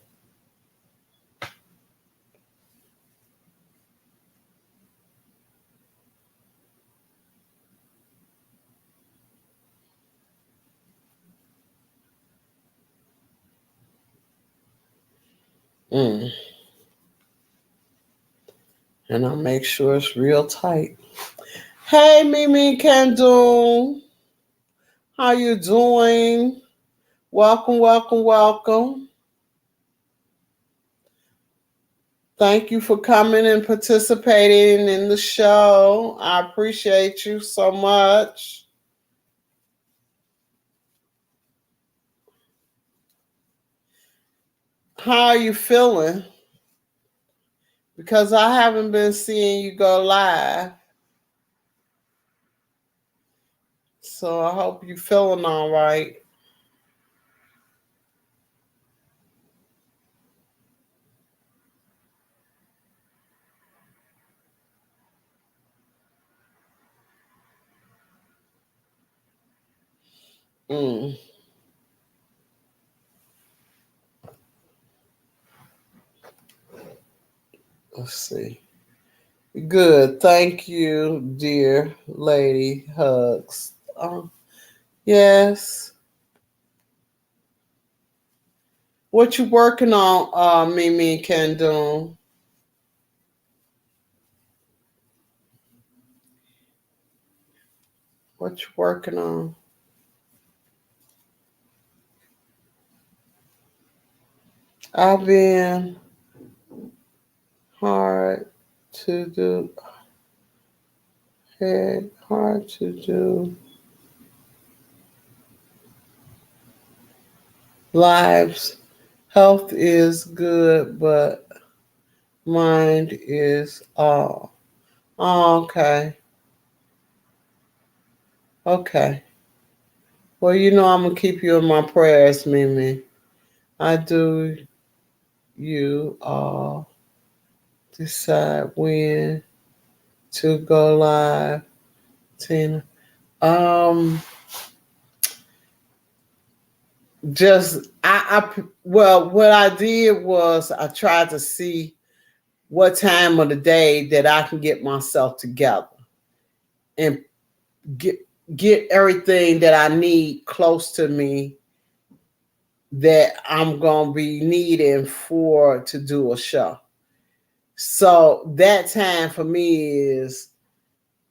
Mm. And I'll make sure it's real tight. Hey, Mimi Kendall. How you doing? Welcome, welcome, welcome. Thank you for coming and participating in the show. I appreciate you so much. How are you feeling? Because I haven't been seeing you go live. So I hope you're feeling all right. Mm. Let's see. Good. Thank you, dear lady. Hugs. Yes. What you working on, Mimi Kendall? What you working on? I've been hard to do. Head hard to do. Lives. Health is good, but mind is all. Oh, okay. Okay. Well, I'm gonna keep you in my prayers, Mimi. I do. You all decide when to go live, Tina. Um, well, what I did was I tried to see what time of the day that I can get myself together and get everything that I need close to me that I'm gonna be needing for to do a show. So that time for me is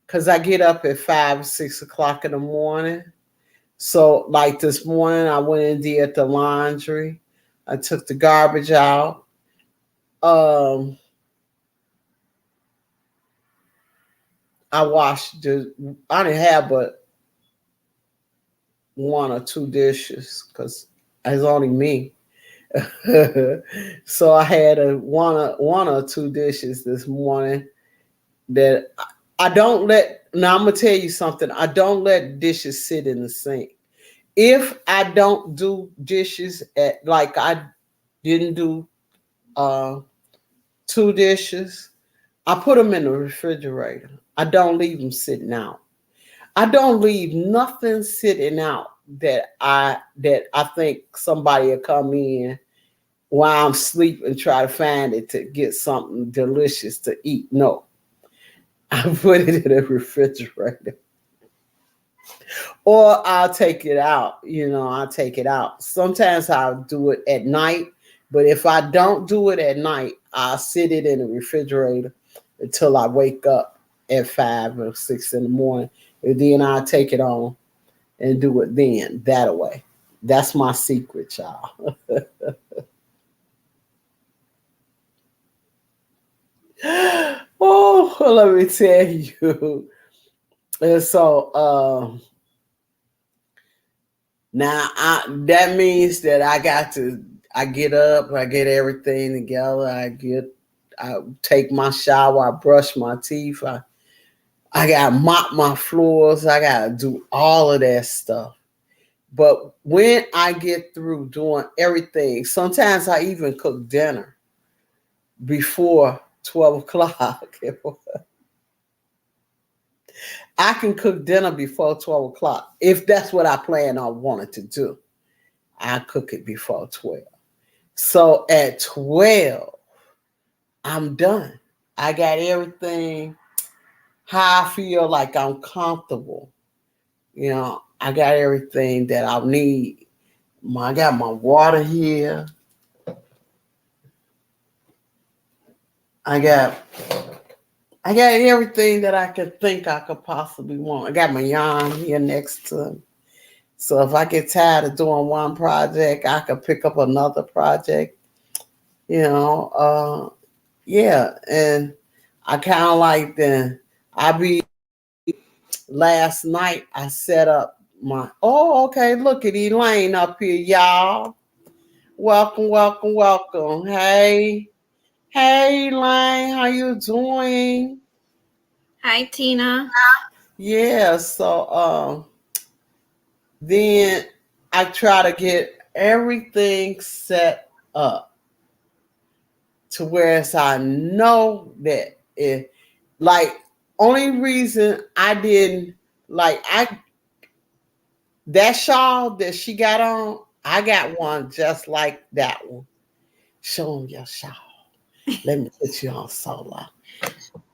because I get up at 5 or 6 o'clock in the morning. So like this morning, I went and did the laundry. I took the garbage out. Um, I washed I didn't have but one or two dishes because it's only me. So I had one or two dishes this morning that I don't let. Now I'm gonna tell you something. I don't let dishes sit in the sink. If I don't do dishes at like I didn't do uh, two dishes, I put them in the refrigerator. I don't leave them sitting out. I don't leave nothing sitting out that I think somebody will come in while I'm asleep and try to find it to get something delicious to eat. No, I put it in the refrigerator. Or I'll take it out. I'll take it out. Sometimes I'll do it at night, but if I don't do it at night, I'll sit it in the refrigerator until I wake up at 5 or 6 in the morning. And then I'll take it on and do it then that way. That's my secret, y'all. Oh, let me tell you. And so now that means that I get up, I get everything together, I take my shower, I brush my teeth, I gotta mop my floors, I gotta do all of that stuff. But when I get through doing everything, sometimes I even cook dinner before 12 o'clock. I can cook dinner before 12 o'clock if that's what I plan on wanting to do. I cook it before 12. So at 12, I'm done. I got everything how I feel like I'm comfortable. I got everything that I need. I got my water here. I got I got everything that I could think I could possibly want. I got my yarn here next to me. So if I get tired of doing one project, I could pick up another project, you know. Yeah. And I kind of like the, I be, last night I set up my, oh, okay, look at Elaine up here, y'all. Welcome, welcome, welcome. Hey, hey, Elaine, how you doing? Hi, Tina. Yeah, so then I try to get everything set up to where as I know that it, like, only reason I didn't, like, I, that shawl that she got on, I got one just like that one. Show 'em your shawl. Let me put you on solo.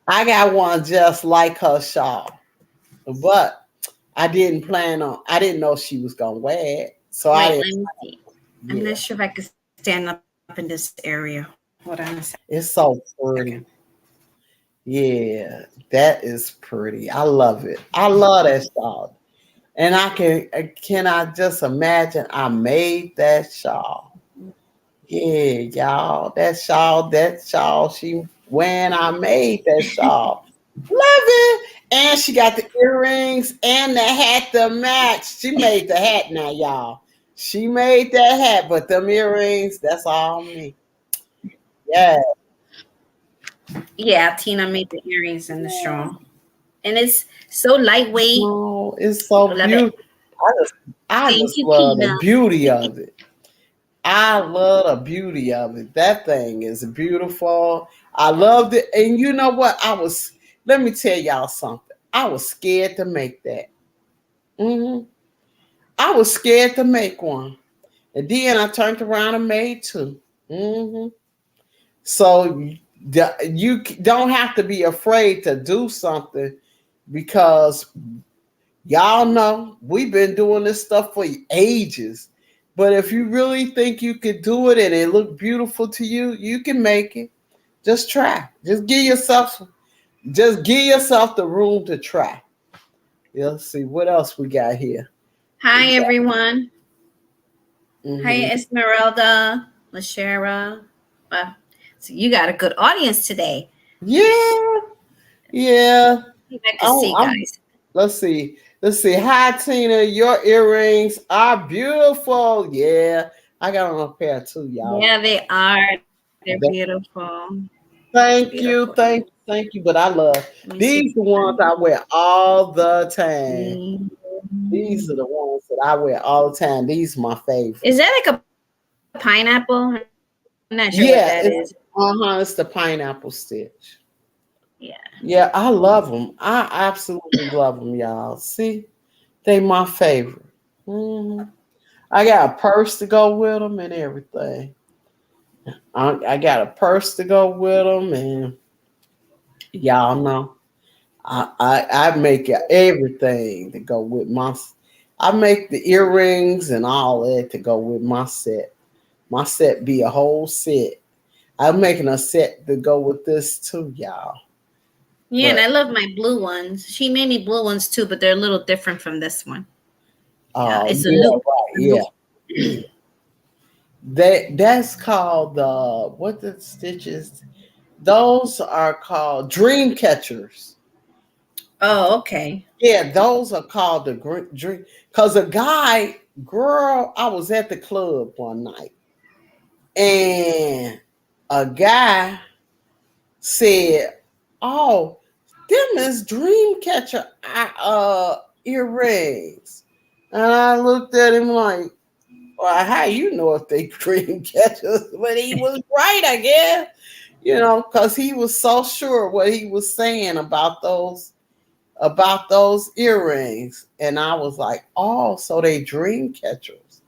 I got one just like her shawl, but I didn't plan on. I didn't know she was gonna wear it, so I Wait, didn't. let me see. I'm Yeah, not sure if I could stand up in this area. Hold on a it's so second. pretty. Yeah, that is pretty. I love it. I love that shawl, and can I just imagine I made that shawl. Yeah, y'all, that shawl she when I made that shawl. Love it. And she got the earrings and the hat to match. She made the hat now, y'all. She made that hat, but them earrings, that's all me. Yeah. Yeah, Tina made the earrings and the straw. And it's so lightweight. Oh, it's so Love it. beautiful. I just I Thank just you, love the Tina. beauty of it. I love the beauty of it. That thing is beautiful. I loved it. And you know what? Let me tell y'all something. I was scared to make that. Hmm. I was scared to make one. And then I turned around and made two. Hmm. So you don't have to be afraid to do something because y'all know we've been doing this stuff for ages. But if you really think you could do it and it look beautiful to you, you can make it. Just try. Just give yourself the room to try. Yeah, let's see what else we got here. Hi, We got, everyone. Hi, hmm Esmeralda, Lashera. Wow. So you got a good audience today. Yeah, yeah. See if I could Oh, see, guys. let's see. Let's see. Hi, Tina. Your earrings are beautiful. Yeah, I got on a pair too, y'all. Yeah, they are. They're beautiful. Thank Beautiful. you, thank you. But I love Let me see. these the ones I wear all the time. Mm. These are the ones that I wear all the time. These are my favorite. Is that like a pineapple? I'm not sure what that is. Yeah, it's the pineapple stitch. Yeah. Yeah, I love them. I absolutely love them, y'all. See, they my favorite. Mhm. I got a purse to go with them and everything. I got a purse to go with them, and y'all know I make everything to go with my. I make the earrings and all that to go with my set. My set be a whole set. I'm making a set to go with this too, y'all. Yeah, and But I love my blue ones. She made me blue ones too, but they're a little different from this one. Yeah, it's a yeah, loop. right, A loop. yeah. That's called the what the stitches. Those are called dream catchers. Oh, okay. Yeah, those are called the dream. Cause a guy, girl, I was at the club one night, and a guy said, "Oh, them is dream catcher earrings," and I looked at him like, "Well, how you know if they dream catchers?" But he was right, I guess. Because he was so sure what he was saying about those earrings. And I was like, oh, so they dream catchers.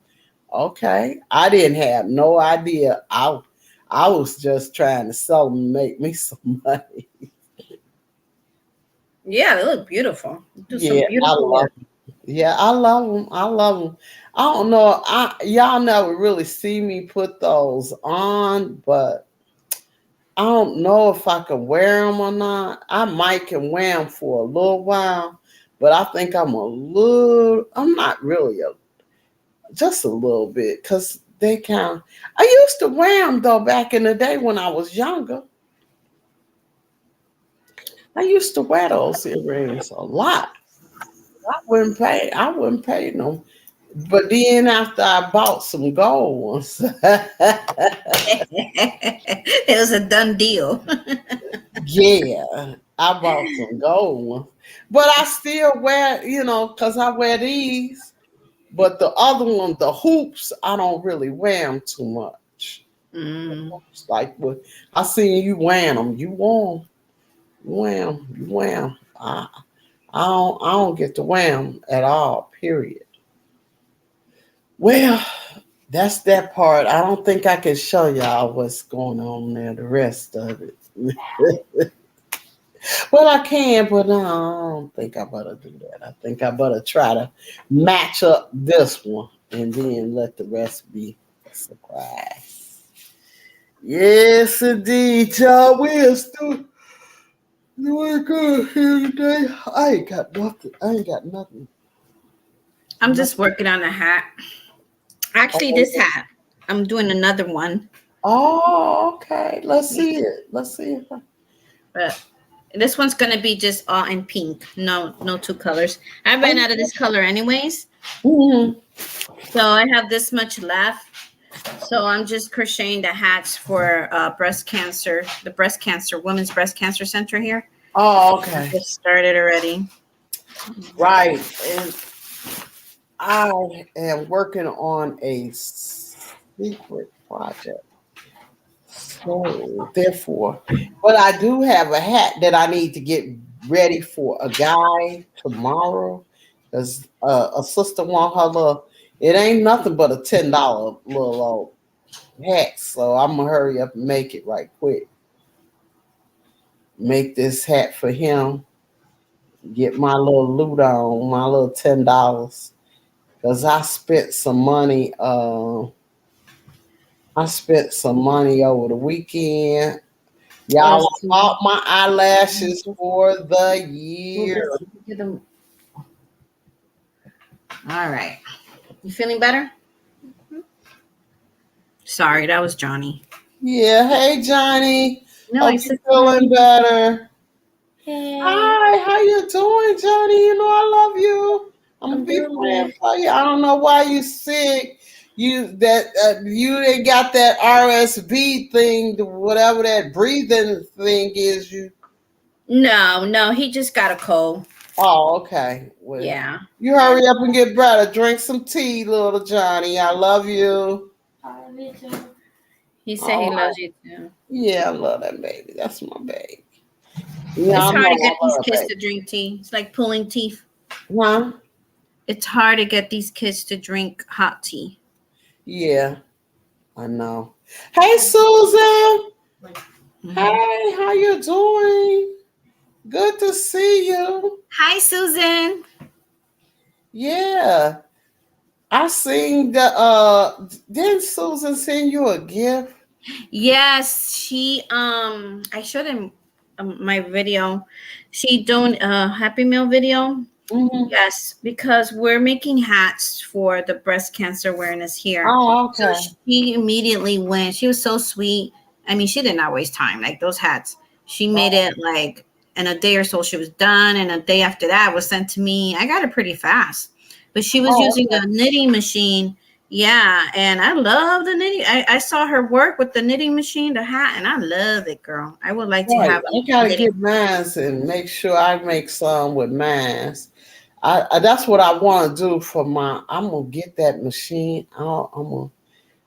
Okay. I didn't have no idea. I was just trying to sell them and make me some money. Yeah, they look beautiful. Do some Yeah, I beautiful love work. them. Yeah, I love them. I love them. I don't know. Y'all never really see me put those on, but I don't know if I can wear them or not. I might can wear them for a little while, but I think I'm not really just a little bit because they kind of, I used to wear them though back in the day when I was younger. I used to wear those earrings a lot. I wouldn't pay them. But then after I bought some gold ones, It was a done deal. yeah, I bought some gold ones. But I still wear, because I wear these. But the other one, the hoops, I don't really wear them too much. Mm. It's like, well, I seen you wearing them. You wear them. You wear them. You wear them. I don't get to wear them at all, period. Well, that's that part. I don't think I can show y'all what's going on there, the rest of it. Well, I can, but no, I don't think I better do that. I think I better try to match up this one and then let the rest be a surprise. Yes, indeed, y'all. We're still doing good here today. I ain't got nothing. I'm just working on a hat. Actually, this hat, I'm doing another one. Oh, okay. Let's see it. Let's see it. But this one's gonna be just all in pink. No two colors. I ran out of this color anyways. Mm-hmm. So I have this much left. So I'm just crocheting the hats for breast cancer, the Women's Breast Cancer Center here. Oh, okay. It started already. Right. And I am working on a secret project. So therefore, but I do have a hat that I need to get ready for a guy tomorrow. Because a sister want her little, it ain't nothing but a $10 little old hat. So I'm gonna hurry up and make it right quick. Make this hat for him. Get my little loot on, my little $10. Because I spent some money. I spent some money over the weekend. Y'all bought my eyelashes for the year. All right. You feeling better? Sorry, that was Johnny. Yeah. Hey, Johnny. No, Hope you're feeling better. Hey. Hi. How you doing, Johnny? You know I love you. I'm gonna be praying for you. I don't know why you sick. You ain't got that RSV thing, whatever that breathing thing is. No, he just got a cold. Oh, okay. Well, yeah. You hurry up and get better. Drink some tea, little Johnny. I love you. I love you too. He said he loves you too. Yeah, I love that baby. That's my baby. Yeah, it's hard to get these kids to drink tea. It's like pulling teeth. Huh? It's hard to get these kids to drink hot tea. Yeah, I know. Hey, Susan. Mm-hmm. Hey, how you doing? Good to see you. Hi, Susan. Yeah. I seen didn't Susan send you a gift? Yes, she I showed him my video. She doing a Happy Meal video. Mm-hmm. Yes, because we're making hats for the breast cancer awareness here. Oh, okay. So she immediately went. She was so sweet. I mean, she did not waste time. Like those hats, she made it like in a day or so. She was done, and a day after that was sent to me. I got it pretty fast, but she was using a knitting machine. Yeah, and I love the knitting. I saw her work with the knitting machine, the hat, and I love it, girl. I would like to have. I gotta get mine and make sure I make some with mine. I that's what I want to do for my. I'm gonna get that machine. I'm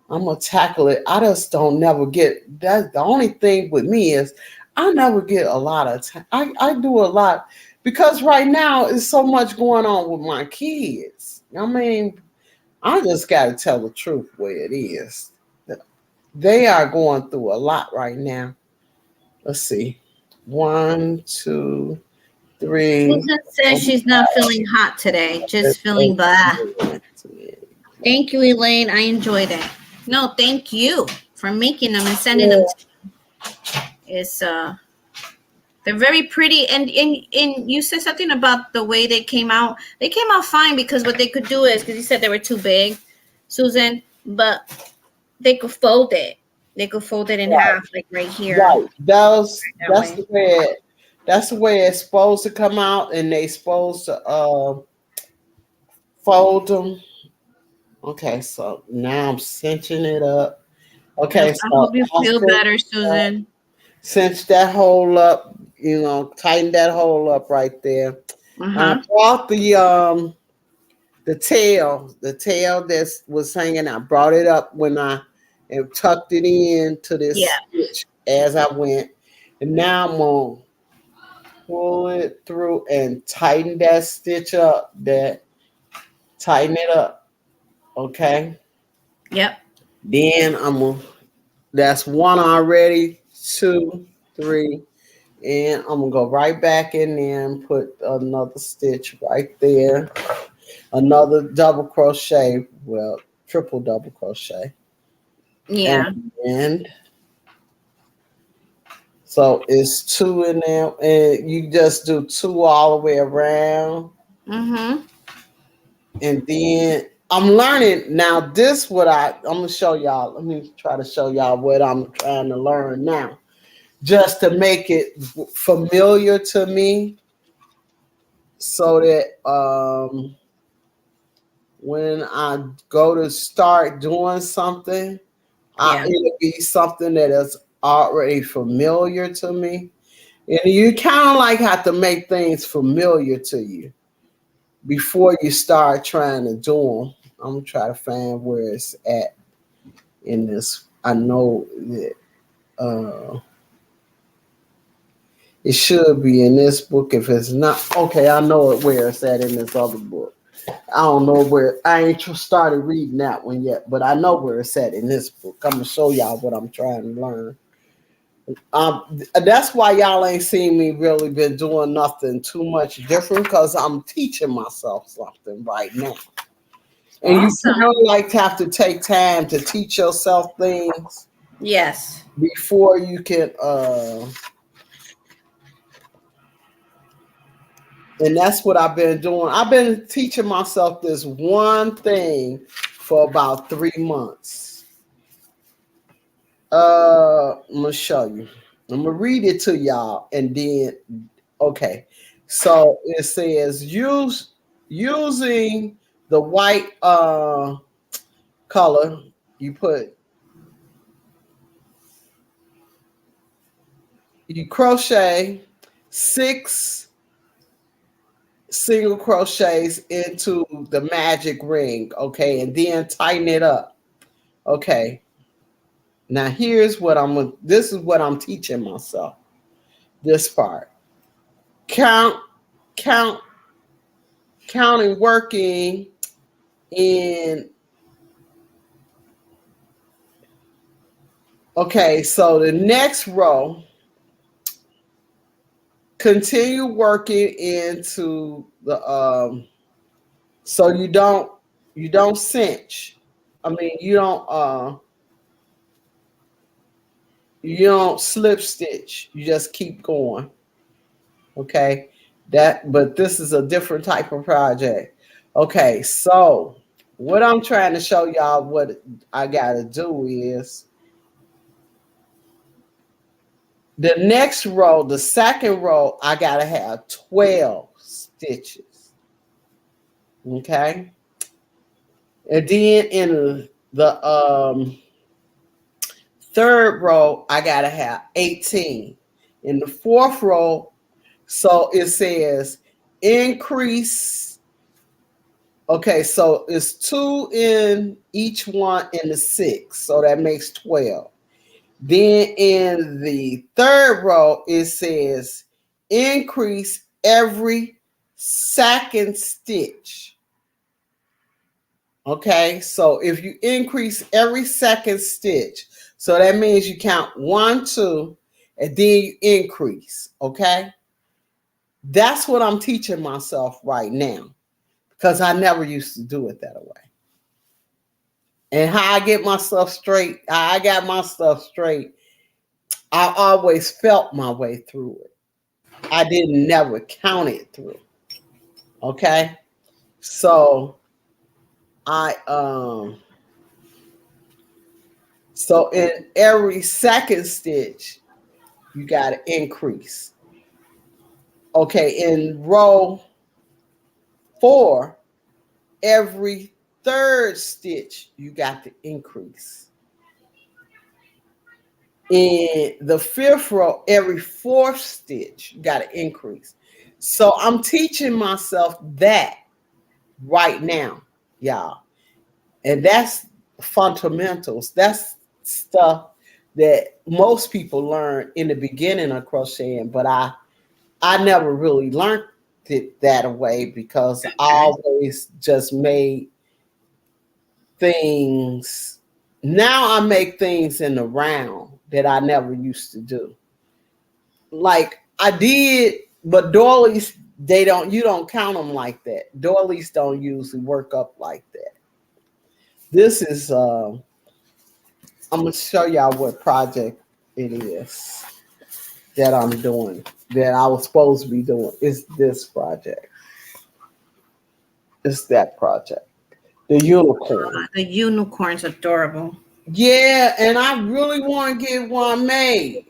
gonna tackle it. I just don't never get that. The only thing with me is I never get a lot of time. I do a lot because right now is so much going on with my kids. I mean, I just gotta tell the truth where it is. They are going through a lot right now. Let's see. 1, 2, 3. Susan says she's not feeling hot today, just feeling blah. Thank you, Elaine. I enjoyed it. No, thank you for making them and sending them to me. It's they're very pretty, and you said something about the way they came out. They came out fine because what they could do is because you said they were too big, Susan, but they could fold it. They could fold it in Right. half, like right here, Right. That's that that's way. the way that's the way it's supposed to come out, and they supposed to fold them. Okay, so now I'm cinching it up. Yep. Okay, I so hope you I feel cinch, better, Susan. cinch that hole up, tighten that hole up right there. Uh I huh. brought the tail that was hanging. I brought it up when I and tucked it in to Yeah. this stitch as I went. And now I'm gonna pull it through and tighten that stitch up. Tighten it up. Okay. Yep. Then that's one already, two, three, and I'm gonna go right back in there and put another stitch right there. Another double crochet, well, triple double crochet. Yeah. And so it's two in there, and you just do two all the way around. Mm-hmm. And then I'm learning now. This what I'm gonna show y'all. Let me try to show y'all what I'm trying to learn now, just to make it familiar to me, so that when I go to start doing something, Yeah. it'll be something that is already familiar to me. And you kind of like have to make things familiar to you before you start trying to do them. I'm gonna try to find where it's at in this. I know that it should be in this book. If it's not, okay, I know it where it's at in this other book. I don't know where. I ain't started reading that one yet, but I know where it's at in this book. I'm gonna show y'all what I'm trying to learn. That's why y'all ain't seen me really been doing nothing too much different, because I'm teaching myself something right now. And you kind Awesome. of like have to take time to teach yourself things Yes. before you can and that's what I've been doing. I've been teaching myself this one thing for about 3 months. I'm gonna show you. I'm gonna read it to y'all, and then okay. So it says using the white color. You crochet 6 single crochets into the magic ring, okay, and then tighten it up. Okay. Now this is what I'm teaching myself. This part. Count, count, counting, working in. Okay, so the next row, continue working into the so you don't cinch. I mean you don't slip stitch. You just keep going. Okay. But this is a different type of project. Okay, so what I'm trying to show y'all what I gotta do is the next row, the second row, I gotta have 12 stitches. Okay. And then in the third row, I gotta have 18. In the fourth row, so it says increase. Okay, so it's 2 in each one in the 6, so that makes 12. Then in the third row, it says increase every second stitch. Okay, so if you increase every second stitch, so that means you count 1, 2, and then you increase. Okay, that's what I'm teaching myself right now, because I never used to do it that way. And how I get my stuff straight, I got my stuff straight I always felt my way through it. I didn't never count it through. Okay. So I so in every second stitch, you gotta increase. Okay, in row 4, every third stitch, you got to increase. In the fifth row, every fourth stitch, you got to increase. So I'm teaching myself that right now, y'all. And that's fundamentals. That's stuff that most people learn in the beginning of crocheting, but I never really learned it that way because I Okay. always just made things. Now I make things in the round that I never used to do. Like I did, but doilies, they don't, you don't count them like that. Doilies don't usually work up like that. This is I'm gonna show y'all what project it is that I'm doing, that I was supposed to be doing. It's this project. It's that project. The unicorn. The unicorn's adorable. Yeah, and I really want to get one made.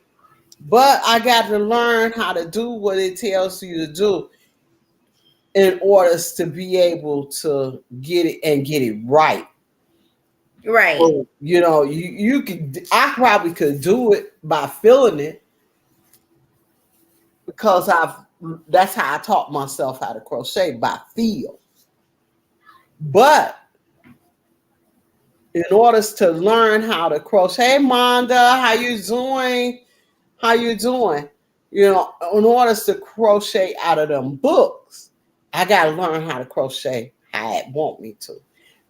But I got to learn how to do what it tells you to do in order to be able to get it and get it right. Right. So, you know, you could, I probably could do it by feeling it because that's how I taught myself how to crochet, by feel. But in order to learn how to crochet, hey Monda, how you doing? How you doing? You know, in order to crochet out of them books, I gotta learn how to crochet how it want me to.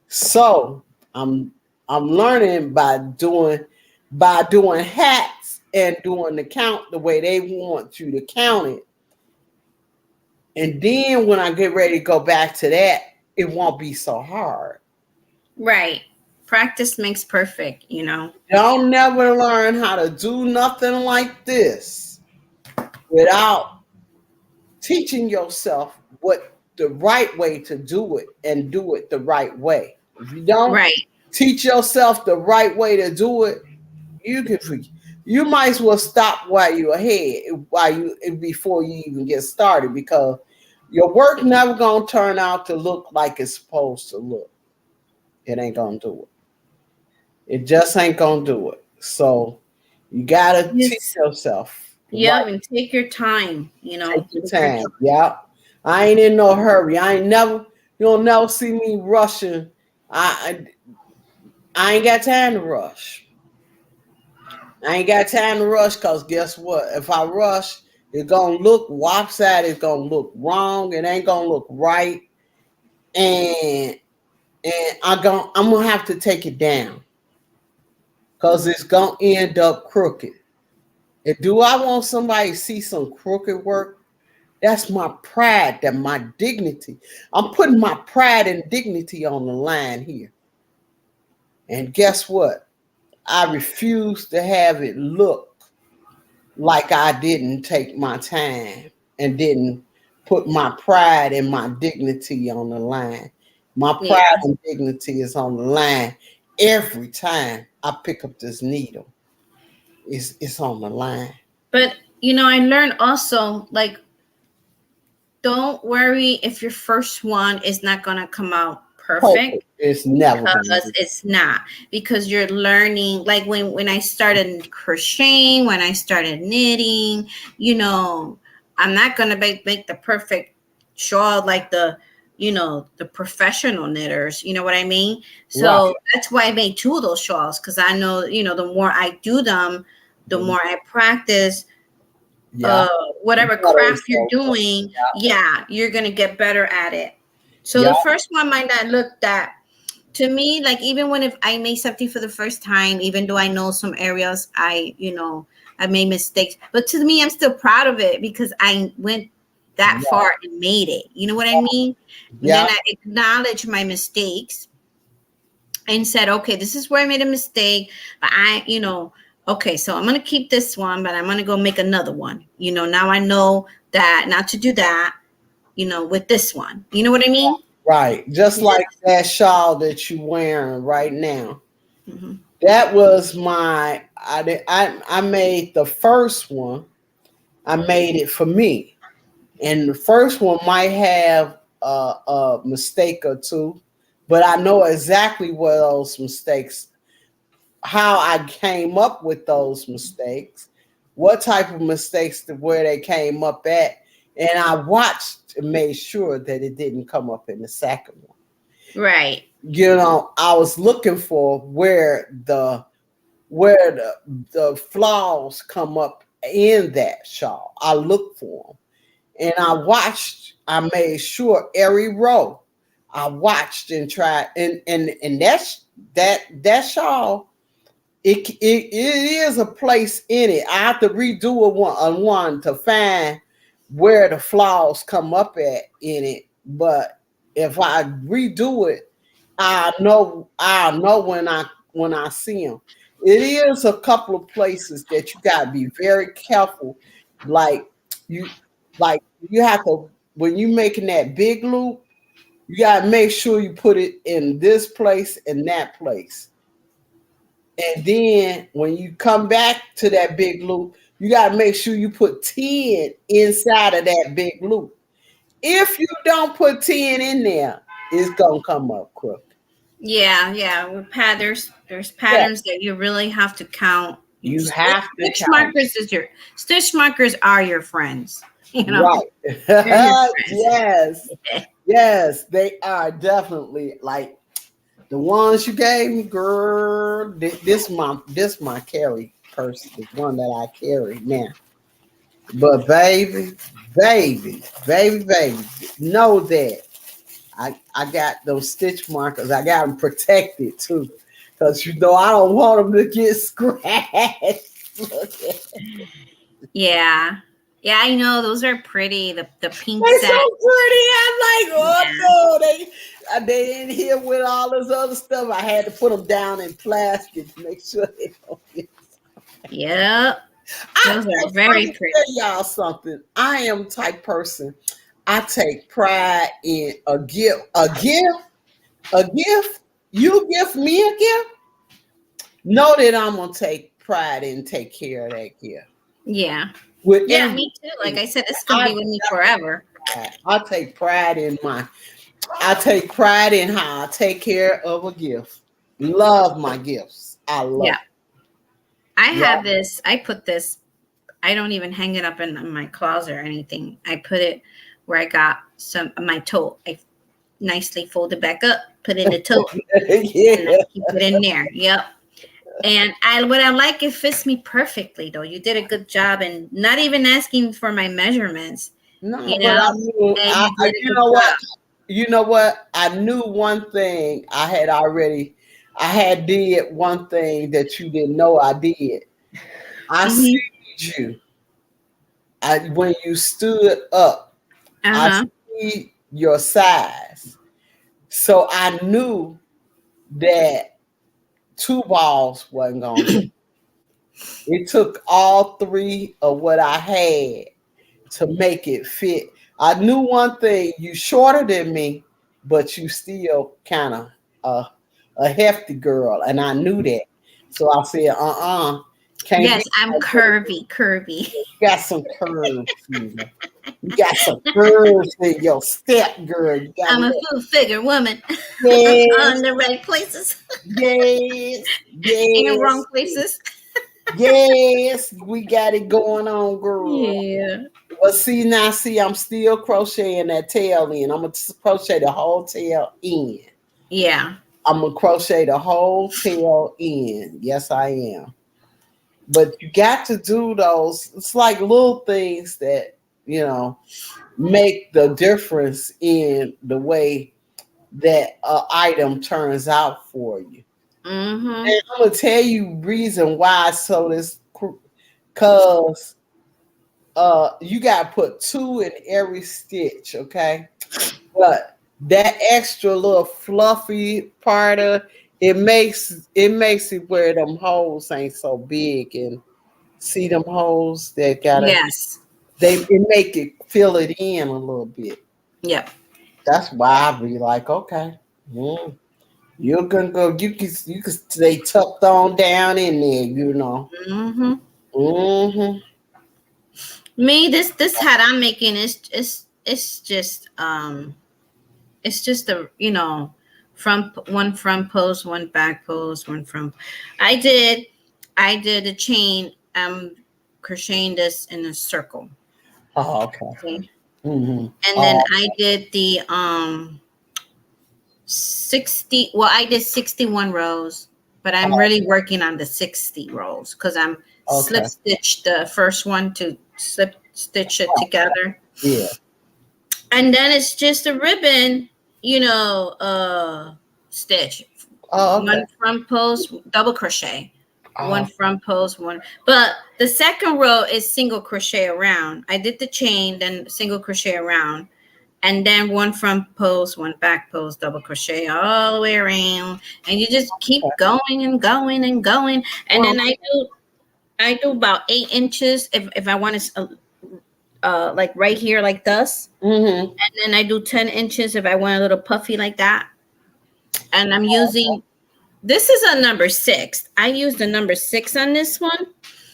So I'm learning by doing hats and doing the count the way they want you to count it. And then when I get ready to go back to that, it won't be so hard. Right. Practice makes perfect, you know. Don't never learn how to do nothing like this without teaching yourself what the right way to do it and do it the right way. If you don't Right. teach yourself the right way to do it, you could you might as well stop while you're ahead, while you before you even get started, because your work never gonna turn out to look like it's supposed to look. It ain't gonna do it. It just ain't gonna do it. So you gotta teach Yes. yourself the Yeah, right. and take your time, you know. Take your Take your time. Yeah. I ain't in no hurry. I ain't never, you'll never see me rushing. I ain't got time to rush. I ain't got time to rush because guess what? If I rush, it's gonna look lopsided, it's gonna look wrong, it ain't gonna look right. And I'm gonna have to take it down because it's gonna end up crooked. And do I want somebody to see some crooked work? That's my pride, that my dignity. I'm putting my pride and dignity on the line here. And guess what? I refuse to have it look like I didn't take my time and didn't put my pride and my dignity on the line. My Yeah. pride and dignity is on the line every time I pick up this needle. It's on the line. But you know, I learned also, like, don't worry if your first one is not gonna come out perfect, It's never gonna because be. it's not, because you're learning. Like when I started crocheting, when I started knitting, you know, I'm not gonna make the perfect shawl like the, you know, the professional knitters, you know what I mean? Right. So that's why I made two of those shawls, because I know, you know, the more I do them, the more I practice, Yeah. whatever Better craft you're so. doing, yeah, you're gonna get better at it. So Yeah. the first one might not look that, to me, like, even when if I make something for the first time, even though I know some areas I, you know, I made mistakes, but to me, I'm still proud of it because I went that Yeah. far and made it. You know what I mean? And Yeah. then I acknowledge my mistakes and said, okay, this is where I made a mistake, but I, you know, okay, so I'm gonna keep this one, but I'm gonna go make another one. Now I know that not to do that. With this one, you know what I mean? Right. Just Yeah. like that shawl that you wearing right now. Hmm. That was I made the first one. I made it for me. And the first one might have a mistake or two, but I know exactly where those mistakes, how I came up with those mistakes, what type of mistakes, where they came up at, and I watched and made sure that it didn't come up in the second one. Right. I was looking for where the flaws come up in that shawl. I looked for them. And I made sure every row I watched and tried, and that shawl, it is a place in it. I have to redo one to find where the flaws come up at in it. But if I redo it, I know when I see them. It is a couple of places that you gotta be very careful. Like you like you have to, when you making that big loop, you gotta make sure you put it in this place and that place. And then when you come back to that big loop, you gotta make sure you put 10 inside of that big loop. If you don't put 10 in there, it's gonna come up crooked. Yeah, yeah. There's Yeah, patterns that you really have to count. you Stitch, have to stitch count. markers is your stitch markers are your friends. Right. They're your friends. Yes. Yes, they are definitely like the ones you gave me, girl. This my carry purse, the one that I carry now. But baby, know that I got those stitch markers. I got them protected too, because I don't want them to get scratched. Look at Yeah. Yeah, I know those are pretty. The pink They're set. so pretty. I'm like, Yeah. oh no, they in here with all this other stuff. I had to put them down in plastic to make sure they don't get. Yep. Those are Let very me pretty. tell y'all something. I am the type person. I take pride in a gift. A gift. You gift me a gift. Know that I'm gonna take pride and take care of that gift Yeah. with Yeah, me too. Like everything. I said, it's gonna I be with me forever. I take pride in my I take pride in how I take care of a gift. Love my gifts. I love Yeah. I it. have this, I put this, I don't even hang it up in my closet or anything. I put it where I got my tote. I nicely fold it back up, put it in the tote, and I Yeah. keep it in there. Yep. And what I like, it fits me perfectly though. You did a good job and not even asking for my measurements, No, you but I know, knew and you did a you good know what? job. I knew one thing I had did one thing that you didn't know I did. I Hmm. see you. When you stood up, I Uh-huh. see your size. So I knew that two balls wasn't gonna do. It took all three of what I had to make it fit. I knew one thing: you shorter than me, but you still kind of a hefty girl, and I knew that. So I said, can't be Yes, I'm like that. curvy. You got some curves, Sheila. You got some curves in your step, girl. You got I'm a that. full figure woman Yes, on the right places yes, and wrong yes, places. yes. We got it going on, girl. Yeah. Well, see, I'm still crocheting that tail in. I'm gonna crochet the whole tail in. Yeah. I'm gonna crochet the whole tail in. Yes, I am. But you got to do those. It's like little things that make the difference in the way that an item turns out for you. Mm-hmm. And I'm gonna tell you reason why. So this, cause you gotta put two in every stitch, okay? But that extra little fluffy part of it makes it where them holes ain't so big, and see them holes that gotta Yes. it make it fill it in a little bit. Yep. That's why I be like, okay, mm, you're gonna go. You can stay tucked on down in there, you know. Mm-hmm. Mm-hmm. Me, this hat I'm making it's just a front post, one back post, one front. I did I did a chain. I'm crocheting this in a circle. Oh, okay. Okay. Mm-hmm. And then Oh, I did the 60, well, I did 61 rows, but I'm oh, really working on the 60 rows because I'm slip okay. stitch the first one to slip stitch it together. Yeah. And then it's just a ribbon, stitch. Oh, okay. One front post, double crochet. One Oh, front post, one. But the second row is single crochet around. I did the chain, then single crochet around, and then one front post, one back post, double crochet all the way around, and you just keep going and going and going. And well, then I do about 8 inches if I want to, like right here, like this. mm-hmm. And then I do 10 inches if I want a little puffy like that. And I'm using, this is a number 6. I used a number 6 on this one.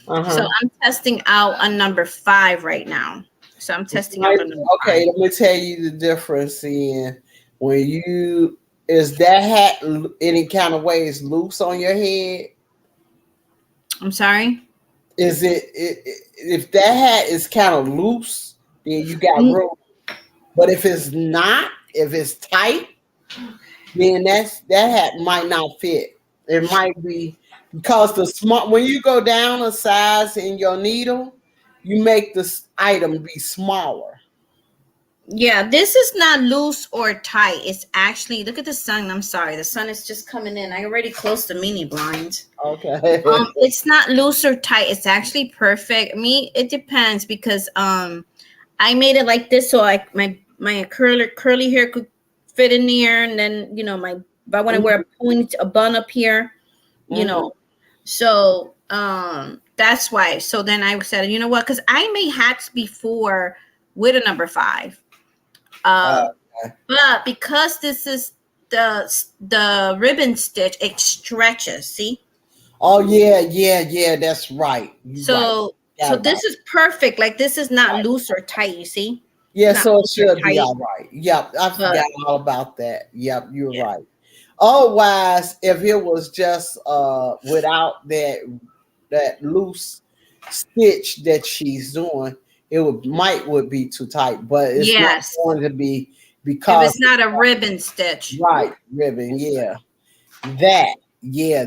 So Uh-huh. I'm testing out a number 5 right now. So I'm testing out a number 5. Okay, let me tell you the difference in when you is that hat any kind of ways loose on your head? I'm sorry. Is if that hat is kind of loose, then you got Mm, room. But if it's not, if it's tight, then that hat might not fit. It might be because the small when you go down a size in your needle, you make this item be smaller. Yeah, this is not loose or tight. It's actually, look at the sun. I'm sorry. The sun is just coming in. I already closed the mini blinds. Okay. It's not loose or tight. It's actually perfect. Me, it depends because I made it like this so like my curly hair could fit in there, and then my if I want to wear a bun up here, you Mhm. know. So that's why. So then I said, you know what? Because I made hats before with a number 5. Uh, Oh, okay. but because this is the ribbon stitch, it stretches. See, Oh, yeah, yeah, yeah. That's right. You right. so Got this about is perfect. Like this is not right. loose or tight. You see, it's Yeah, not so it loose or should be tight. all right. Yep, I But forgot all about that. Yep, you're yeah, right. Otherwise, if it was just without that loose stitch that she's doing, it would be too tight. But it's not yes. going to be If because it's not a ribbon stitch, right ribbon.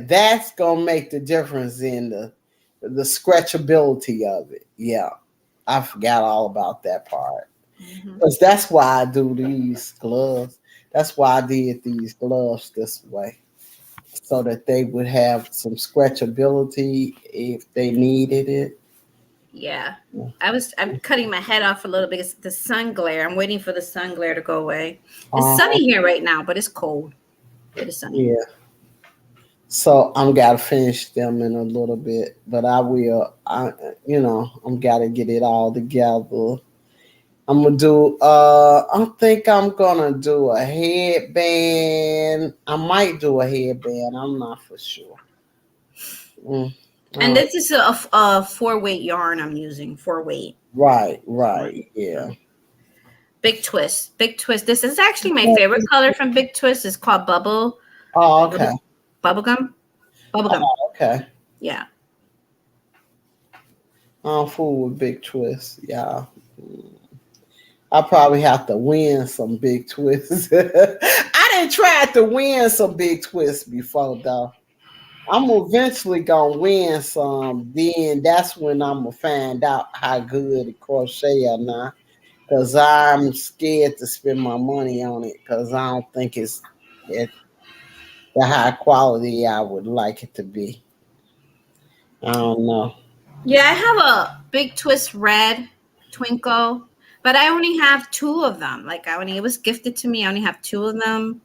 That's gonna make the difference in the stretchability of it. Yeah, I forgot all about that part. hmm Because that's why I do these gloves. That's why I did these gloves this way, so that they would have some stretchability if they needed it. yeah. I'm cutting my head off a little bit. It's the sun glare. I'm waiting for the sun glare to go away. It's Uh, sunny here right now, but it's cold. It is sunny. yeah. So I'm gotta finish them in a little bit, but I will. I'm gotta get it all together. I'm gonna do. I think I'm gonna do a headband. I might do a headband. I'm not for sure. Mm, And uh, this is a 4-weight yarn I'm using. 4-weight. right, right, yeah. Big Twist. Big Twist. This is actually my favorite color from Big Twist. It's called Oh, okay. bubblegum. Bubblegum. Oh, okay. Yeah. I'm full with big twists, y'all. I probably have to win some big twists. I didn't try to win some big twists before, though. I'm eventually gonna win some. Then that's when I'm gonna find out how good at crochet or not. Cause I'm scared to spend my money on it. Cause I don't think it's at the high quality I would like it to be. I don't know. Yeah, I have a Big Twist red twinkle, but I only have 2 of them. Like it was gifted to me. I only have 2 of them.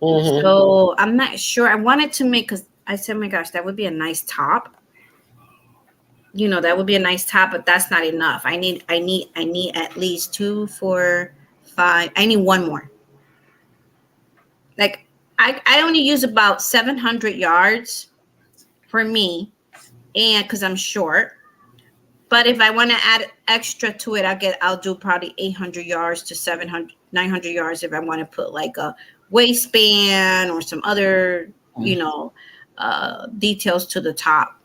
Mm-hmm. So I'm not sure. I wanted to make, because I said, my gosh, that would be a nice top. That would be a nice top, but that's not enough. I need at least 2, 4, 5. I need one more. Like I only use about 700 yards for me, and because I'm short. But if I want to add extra to it, I'll do probably 800 yards to 700, 900 yards if I want to put like a waistband or some other, details to the top.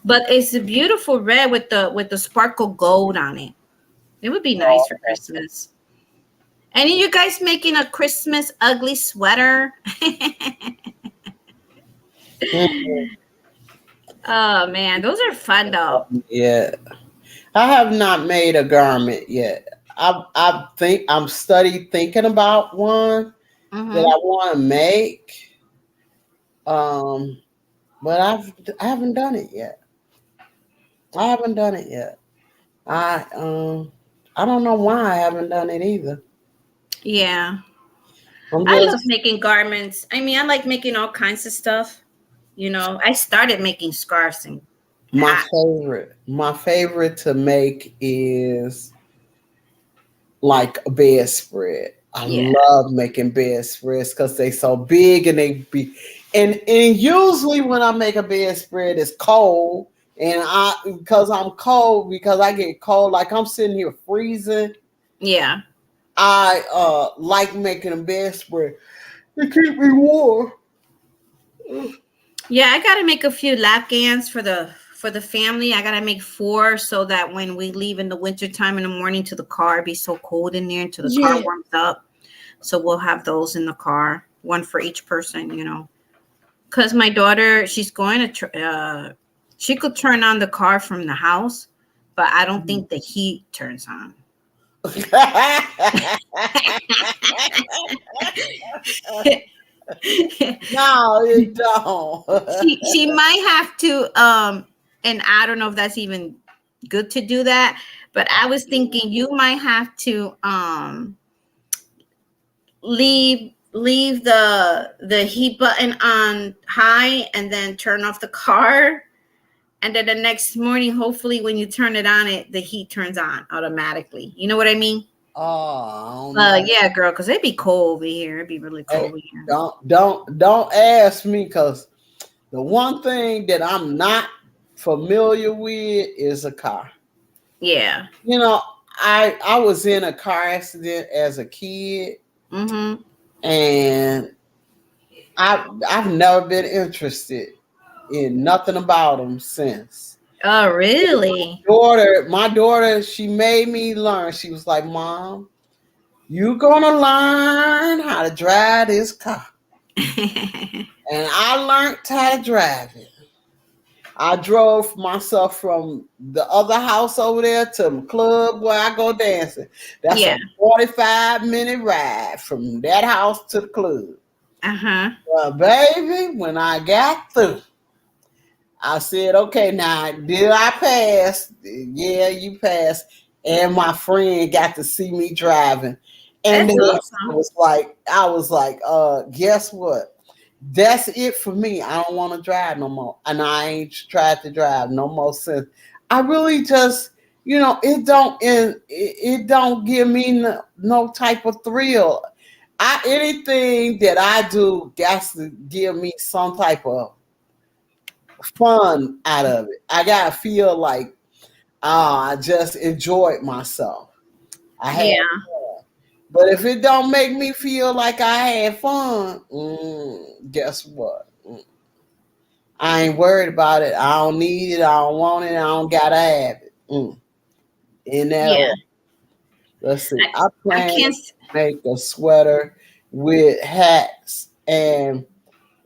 But it's a beautiful red with the sparkle gold on it. It would be nice for Christmas. Any of you guys making a Christmas ugly sweater? Oh man, those are fun though. Yeah. I have not made a garment yet. I think I'm thinking about one that Mm-hmm. I want to make. Um, but I haven't done it yet. I haven't done it yet. I don't know why I haven't done it either. Yeah. I'm I love just making garments. I mean, I like making all kinds of stuff. I started making scarves and my hats. favorite. My favorite to make is like a bedspread. I Yeah. love making bedspreads because they so big and they be and usually when I make a bedspread it's cold and because I'm cold because I get cold like I'm sitting here freezing. Yeah. I like making a bedspread to keep me warm. Yeah, I gotta make a few Afghans for the family. I gotta make 4 so that when we leave in the wintertime in the morning to the car, it'd be so cold in there until the car Yeah. warms up. So we'll have those in the car, one for each person. Because my daughter, she's going to, she could turn on the car from the house, but I don't think the heat turns on. No, it don't. she might have to, and I don't know if that's even good to do that, but I was thinking you might have to leave the heat button on high and then turn off the car, and then the next morning hopefully when you turn it on, the heat turns on automatically. You know what I mean? Oh, I don't know. Yeah, girl, because it'd be cold over here. It'd be really Hey, cold over here. don't ask me because the one thing that I'm not familiar with is a car. Yeah. You know, I was in a car accident as a kid, Mm-hmm. and I've never been interested in nothing about them since. Oh, really? My daughter, she made me learn. She was like, "Mom, you gonna learn how to drive this car," and I learned how to drive it. I drove myself from the other house over there to the club where I go dancing. That's a Yeah. 45-minute ride from that house to the club. Uh-huh. Well, baby, when I got through, I said, okay, now, did I pass? Yeah, you passed. And my friend got to see me driving. And That's then awesome. I was like, guess what? That's it for me. I don't want to drive no more. And I ain't tried to drive no more since. I really just, it don't give me no type of thrill. Anything that I do got to give me some type of fun out of it. I gotta feel like I just enjoyed myself. I had Yeah. fun. But if it don't make me feel like I had fun, guess what? I ain't worried about it. I don't need it. I don't want it. I don't gotta have it. In that Yeah. order. Let's see. I, I I plan to can't. make a sweater with hats and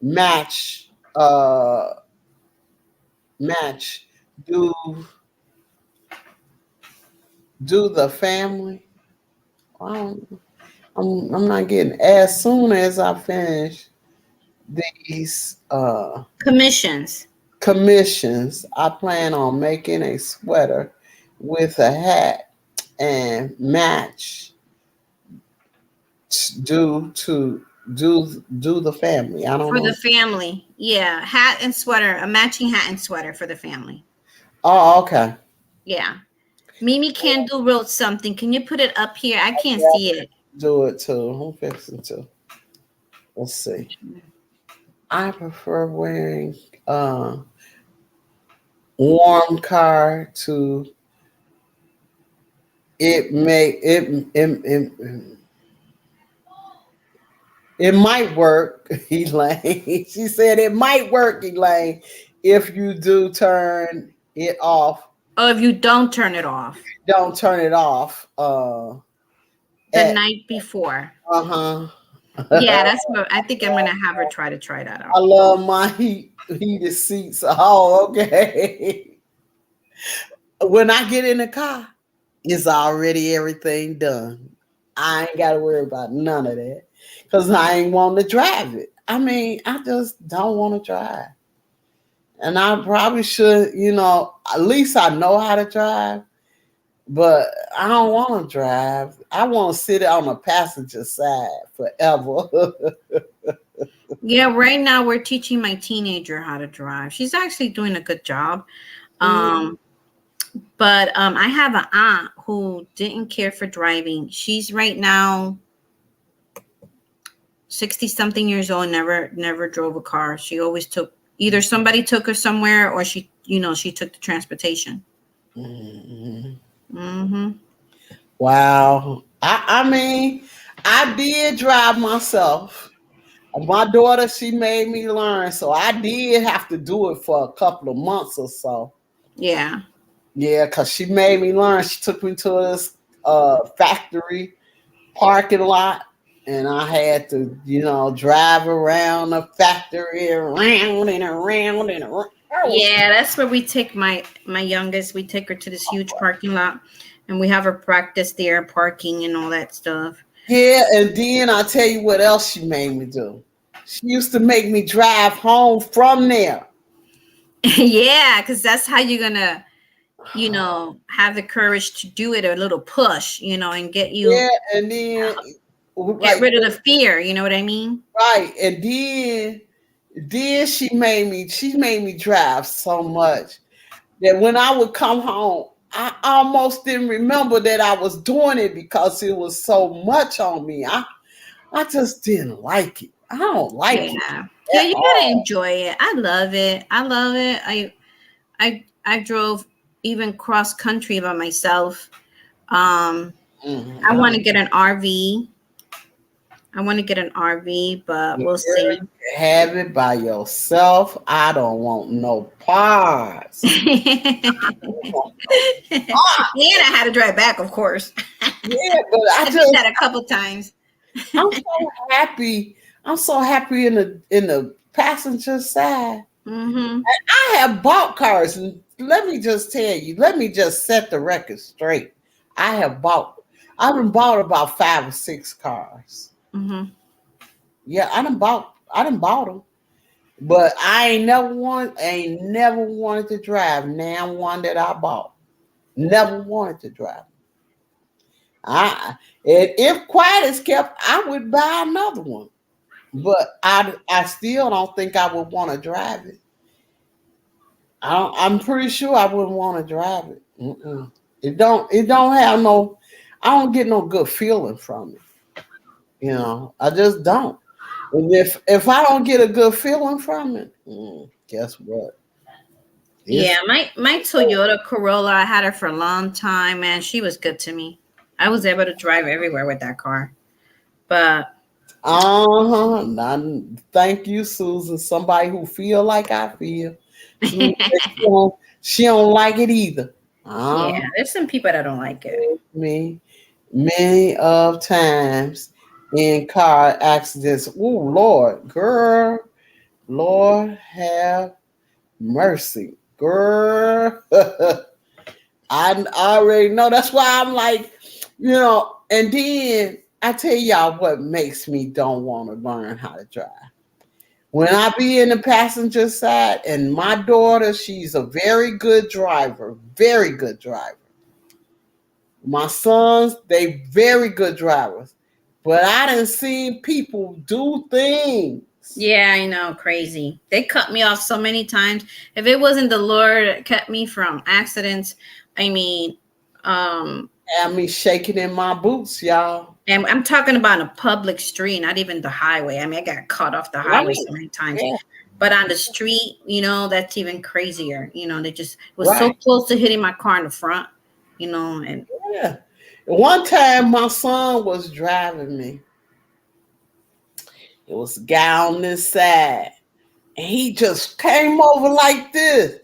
match match do do the family. I don't, I'm not getting as soon as I finish these Commissions. commissions. I plan on making a sweater with a hat and match due to do the family? I don't For the know. family. Yeah. Hat and sweater. A matching hat and sweater for the family. Oh, okay. Yeah. Mimi Candle wrote something. Can you put it up here? I can't see it. Do it too. I'm fixing to. Let's see. I prefer wearing warm car to it may it might work, Elaine. She said it might work, Elaine, if you do turn it off. Oh, if you don't turn it off Don't turn it off. the At night before. uh-huh. Yeah, that's what I think I'm gonna have her try that I out. love my heated seats. Oh, okay. When I get in the car, it's already everything done. I ain't got to worry about none of that because I ain't want to drive it. I mean, I just don't want to drive. And I probably should, at least I know how to drive, but I don't want to drive. I want to sit on the passenger side forever. Yeah, right now we're teaching my teenager how to drive. She's actually doing a good job. Mhm. But I have an aunt who didn't care for driving. She's right now 60 something years old, never drove a car. She always took either somebody took her somewhere or she took the transportation. Mhm. Mm-hmm. Wow. I mean, I did drive myself. My daughter, she made me learn, so I did have to do it for a couple of months or so. Yeah. Yeah, because she made me learn. She took me to this factory parking lot, and I had to, drive around the factory around and around and around. Yeah, that's where we take my youngest. We take her to this huge parking lot, and we have her practice there, parking and all that stuff. Yeah, and then I tell you what else she made me do. She used to make me drive home from there. Yeah, because that's how you're gonna, have the courage to do it. A little push, and Yeah, and then get like rid of the fear. You know what I mean? right, and then she made me drive so much that when I would come home, I almost didn't remember that I was doing it because it was so much on me. I just didn't like it. I don't like it Yeah, yeah. at You gotta all. enjoy it. I love it. I love it. I drove even cross country by myself. I want to Mhm. get an RV. I want to get an RV, but we'll Girl, see. have it by yourself. I don't want no parts. And I had to drive back, of course. Yeah, but I I did just that a couple times. I'm so happy. I'm so happy in the passenger side. Hmm. I have bought cars, and let me just tell you, let me just set the record straight. I have bought, I've been bought about 5 or 6 cars. Hmm. Yeah, I done bought them, but I ain't never wanted to drive. Now one that I bought, never wanted to drive. I, and if quiet is kept, I would buy another one, but I still don't think I would want to drive it. I'm pretty sure I wouldn't want to drive it. Mm-mm. It don't have no. I don't get no good feeling from it. I just don't. And if I don't get a good feeling from it, guess what? Yeah, It's my Toyota Corolla, I had her for a long time, man. She was good to me. I was able to drive everywhere with that car. But uh-huh. Thank you, Susan. Somebody who feel like I feel. Susan, she don't like it either. yeah, Uh, there's some people that don't like it. me many of times in car accidents. Oh Lord, girl, Lord have mercy, girl. I already know. That's why I'm like, And then I tell y'all what makes me don't want to learn how to drive. When I be in the passenger side, and my daughter, she's a very good driver, very good driver. My sons, they very good drivers. But I done seen people do things. Yeah, I know, crazy. They cut me off so many times. If it wasn't the Lord that kept me from accidents, I mean, Had me shaking in my boots, y'all. and I'm talking about a public street, not even the highway. I mean, I got cut off the Right. highway so many times. Yeah. But on the street, that's even crazier. They just was so Right. close to hitting my car in the front, and Yeah. One time my son was driving me. It was a guy on this side. And he just came over like this.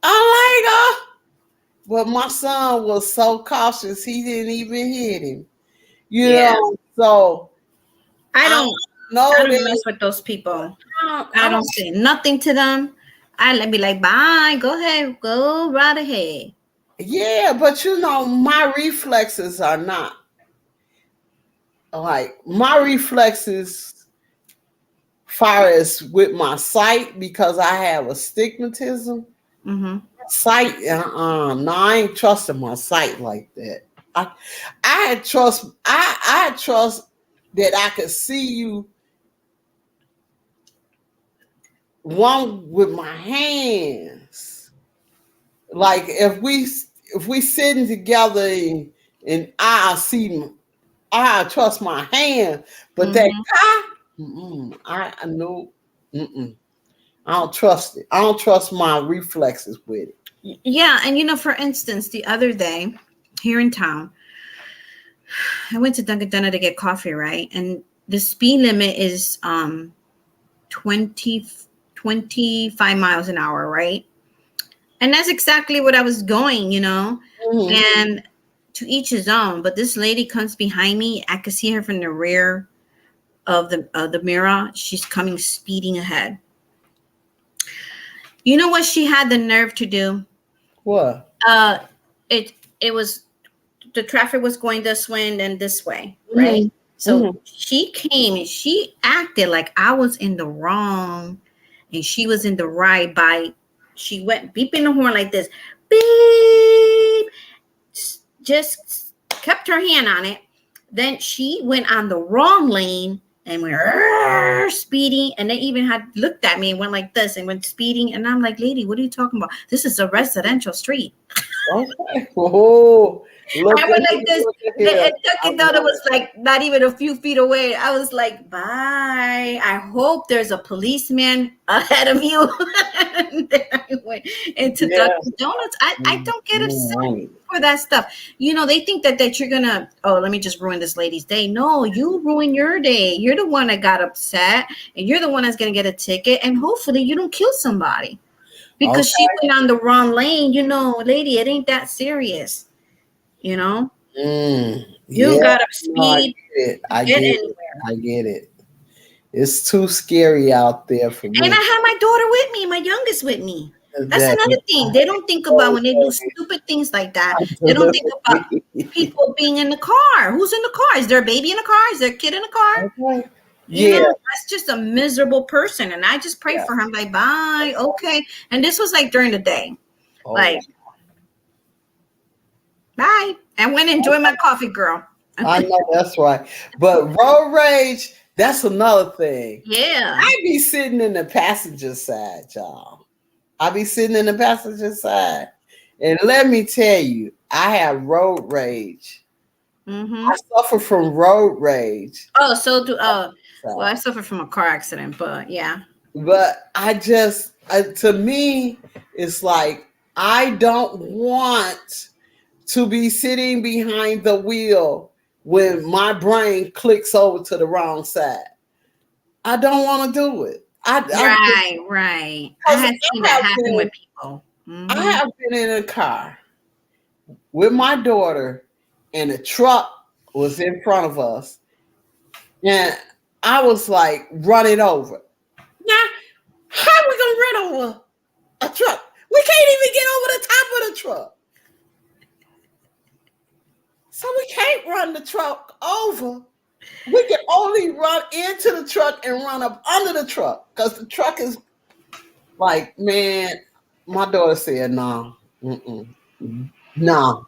I'm like, oh. But my son was so cautious, he didn't even hit him. Yeah. So I don't that mess with those people. I I don't say nothing to them. I let be like, bye, go ahead, go right ahead. yeah, but my reflexes are not like my reflexes far as with my sight because I have astigmatism. Mm-hmm. Sight, no, I ain't trusting my sight like that. I trust that I could see you one with my hands. Like if we sitting together and I trust my hand, but that car, I know, I don't trust it. I don't trust my reflexes with it. Yeah, and for instance, the other day here in town, I went to Dunkin' Donuts to get coffee, right? And the speed limit is 25 miles an hour, right? And that's exactly what I was going, Mm-hmm. and to each his own. But this lady comes behind me. I could see her from the rear of the mirror. She's coming speeding ahead. You know what she had the nerve to do? What? It was the traffic was going this way and then this way, right? Mm-hmm. So she came and she acted like I was in the wrong and she was in the right by she went beeping the horn like this. Beep. Just kept her hand on it. Then she went on the wrong lane and went speeding, and they even had looked at me and went like this and went speeding. And I'm like, lady, what are you talking about? This is a residential street. Okay. Oh, look I went like this. here. And Tucky thought it was like not even a few feet away. I was like, bye. I hope there's a policeman ahead of you. And then I went into Dunkin' Donuts. I don't get upset for that stuff. They think that you're gonna, let me just ruin this lady's day. No, you ruin your day. You're the one that got upset, and you're the one that's gonna get a ticket, and hopefully you don't kill somebody. Because she went on the wrong lane, lady, it ain't that serious. You gotta speed. No, I get it. I get it. It's too scary out there for me. And I have my daughter with me, my youngest with me. That's another thing. They don't think about when they do stupid things like that. They don't think about people being in the car. Who's in the car? Is there a baby in the car? Is there a kid in the car? Okay. That's just a miserable person. And I just pray for him. Like, bye. Okay. And this was like during the day. Like, bye. I went and enjoy my coffee, girl. I know that's right. But road rage, that's another thing. Yeah. I be sitting in the passenger side, y'all. I be sitting in the passenger side. And let me tell you, I have road rage. Mm-hmm. I suffer from road rage. Oh, so do well, I suffer from a car accident, but yeah. But I just to me, it's like I don't want to be sitting behind the wheel when my brain clicks over to the wrong side. I don't want to do it. Right. I have seen that happen with people. Mm-hmm. I have been in a car with my daughter and a truck was in front of us. And I was like, run it over. Now, how are we going to run over a truck? We can't even get over the top of the truck. So we can't run the truck over. We can only run into the truck and run up under the truck because the truck is like, man, my daughter said, no, no.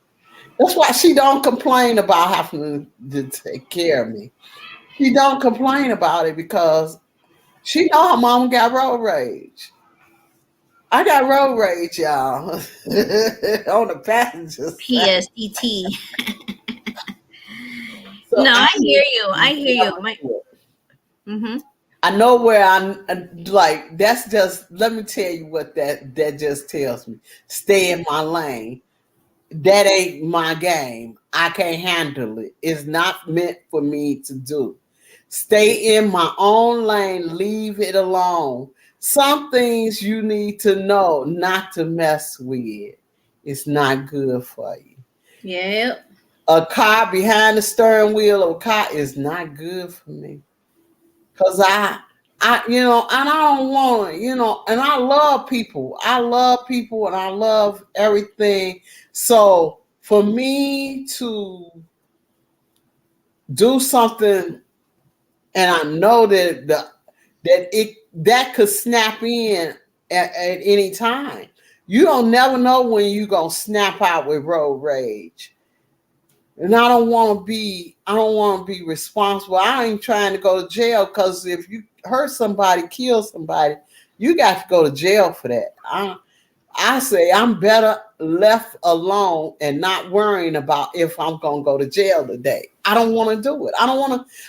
That's why she don't complain about having to take care of me. She don't complain about it because she know her mom got road rage. I got road rage, y'all, on the passenger side. PSDT. So No, I I hear you. I never hear you. do it. Mm-hmm. I know where I'm like. That's just. Let me tell you what that just tells me. Stay in my lane. That ain't my game. I can't handle it. It's not meant for me to do. Stay in my own lane. Leave it alone. Some things you need to know not to mess with. It's not good for you. Yep. A car behind the steering wheel of a car is not good for me. Cause and I don't want to, and I love people. I love people and I love everything. So for me to do something and I know that could snap in at any time. You don't never know when you gonna snap out with road rage. And I don't want to be responsible. I ain't trying to go to jail because if you hurt somebody, kill somebody, you got to go to jail for that. I say I'm better left alone and not worrying about if I'm going to go to jail today. I don't want to do it. I don't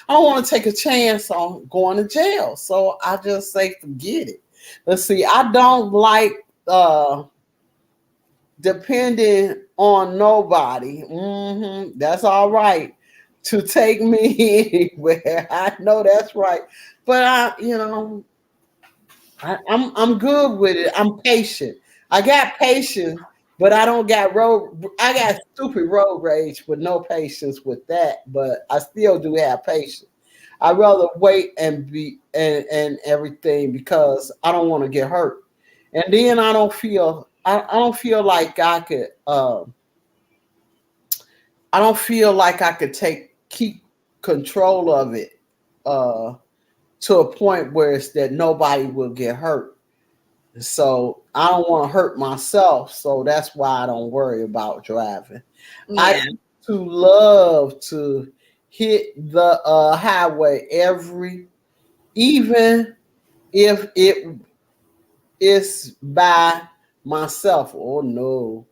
want to take a chance on going to jail. So I just say forget it. Let's see. I don't like depending on nobody. That's all right to take me anywhere. I know that's right, but I'm good with it. I'm patient. I got patience, but I don't got road. I got stupid road rage with no patience with that. But I still do have patience. I rather wait and be and everything because I don't want to get hurt, and then I don't feel like I could. I don't feel like I could keep control of it uh, to a point where it's that nobody will get hurt. So I don't want to hurt myself. So that's why I don't worry about driving. I Yeah. used to love to hit the highway even if it is by myself. Oh no,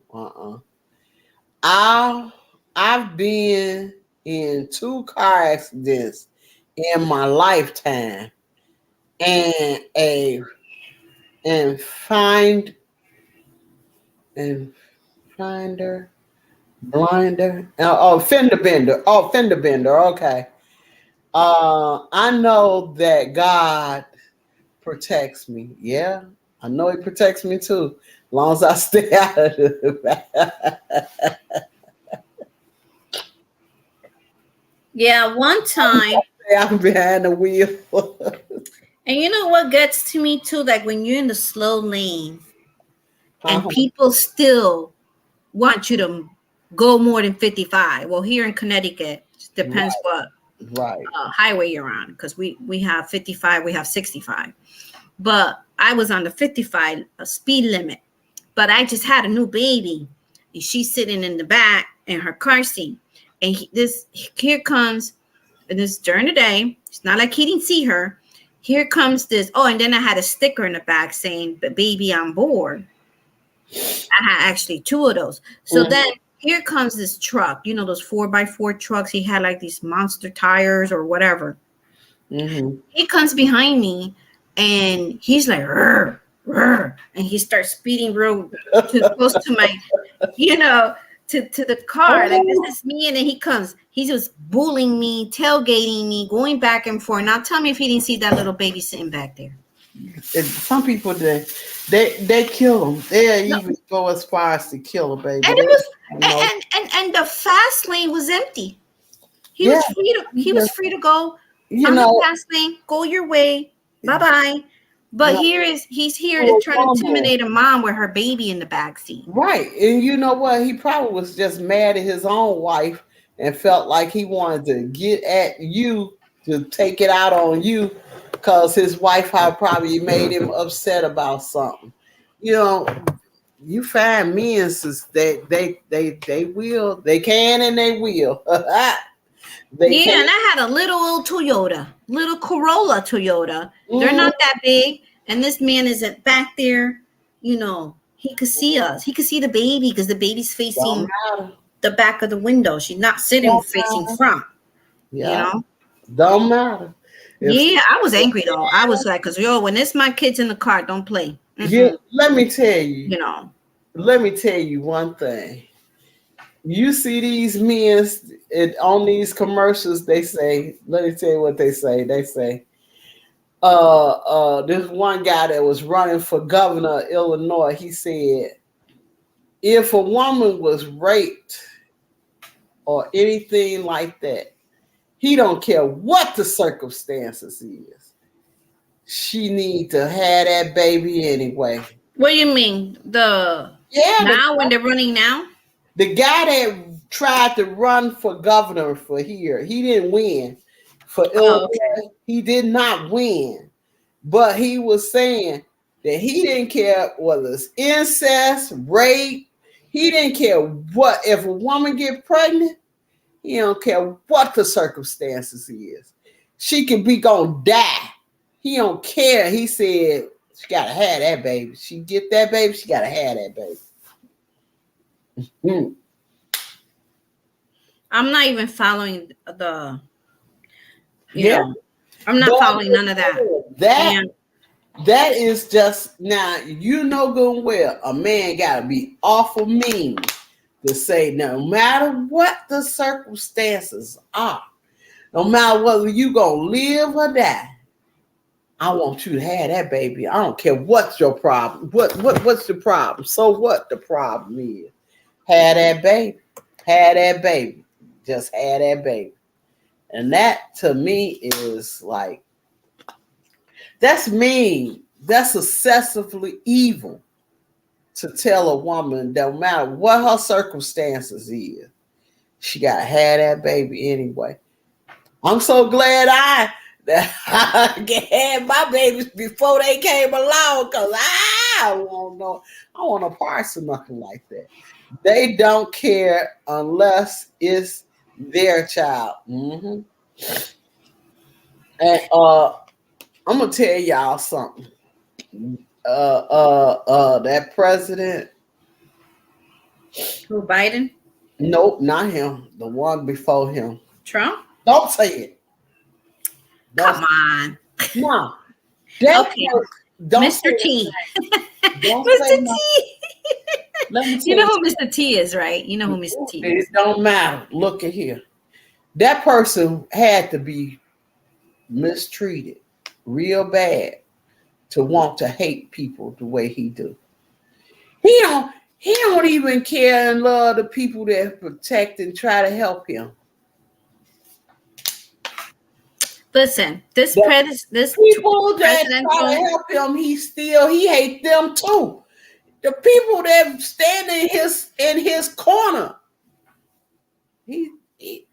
I I've been in two car accidents in my lifetime, and a and find and finder blinder. Fender bender. Okay. I know that God protects me. Yeah, I know He protects me too, as long as I stay out of the. Yeah, one time. I'm behind the wheel. And you know what gets to me too? Like when you're in the slow lane and Uh-huh. people still want you to go more than 55. Well, here in Connecticut, depends Right, what right. highway you're on because we have 55, we have 65. But I was on the 55 speed limit. But I just had a new baby, and she's sitting in the back in her car seat. And here comes, and this during the day. It's not like he didn't see her. Here comes this. Oh, and then I had a sticker in the back saying "baby on board." I had actually two of those. So then here comes this truck. You know those 4x4 trucks. He had like these monster tires or whatever. Mm-hmm. He comes behind me, and he's like, "Rrr, rrr," and he starts speeding real too close to my, you know, to the car. Like this Oh, is me, and then he comes. He's just bullying me, tailgating me, going back and forth. Now tell me if he didn't see that little baby sitting back there. some people they kill them. They No, even go as far as to kill a baby. and They it was know. and the fast lane was empty. He Yeah, was free to you he was just free to go you on the know. fast lane. Go your way. Bye bye. But No, he's here to for try to a woman. intimidate a mom with her baby in the back seat. Right. And you know what? He probably was just mad at his own wife and felt like he wanted to get at you to take it out on you because his wife had probably made him upset about something. You know, you find men they can and they will. They Yeah, can. and I had a little old Toyota, little Corolla Toyota. They're Mhm. not that big, and this man is at back there. You know, he could see us. He could see the baby because the baby's Don't facing matter. the back of the window. She's not sitting Don't facing matter. front. You Yeah. know. Don't matter. If Yeah, I was angry though. I was like, cause yo, when it's my kids in the car, don't play. yeah, Mm-mm. let me tell you. You know. Let me tell you one thing. You see these men on these commercials, they say, let me tell you what they say. They say, this one guy that was running for governor of Illinois, he said, if a woman was raped or anything like that, he don't care what the circumstances is. She need to have that baby anyway. What do you mean? The Yeah, now when they're running now? the guy that tried to run for governor for here, he didn't win. For Oh, Illinois, he did not win. But he was saying that he didn't care whether it's incest, rape. He didn't care what. If a woman get pregnant, he don't care what the circumstances is. She could be gonna die. He don't care. He said she gotta have that baby. She get that baby, she gotta have that baby. Hmm. I'm not even following the. You Yeah. know, I'm not But following none of that. that And that is just now you know good and well a man gotta be awful mean to say no matter what the circumstances are, no matter whether you gonna live or die, I want you to have that baby. I don't care what's your problem. What's the problem? So what the problem is? Have that baby. Have that baby. Just have that baby. And that to me is like that's mean. That's excessively evil to tell a woman no matter what her circumstances is, she gotta have that baby anyway. I'm so glad that I had my babies before they came along because I won't know. I want a parts of nothing like that. They don't care unless it's their child. Mm-hmm. And I'm gonna tell y'all something. That president. who Biden? Nope, not him. The one before him. Trump? Don't say it. Don't. Come on. No. That Okay. don't say Mr. it. T. Don't Mr. say no. T. Let me You tell know who Mr. T is, right? You know who Mr. T is. it don't matter. Look at here. That person had to be mistreated real bad to want to hate people the way he do. He don't even care and love the people that protect and try to help him. Listen, this People that try to presidential. help him, he hate them too. The people that stand in his corner,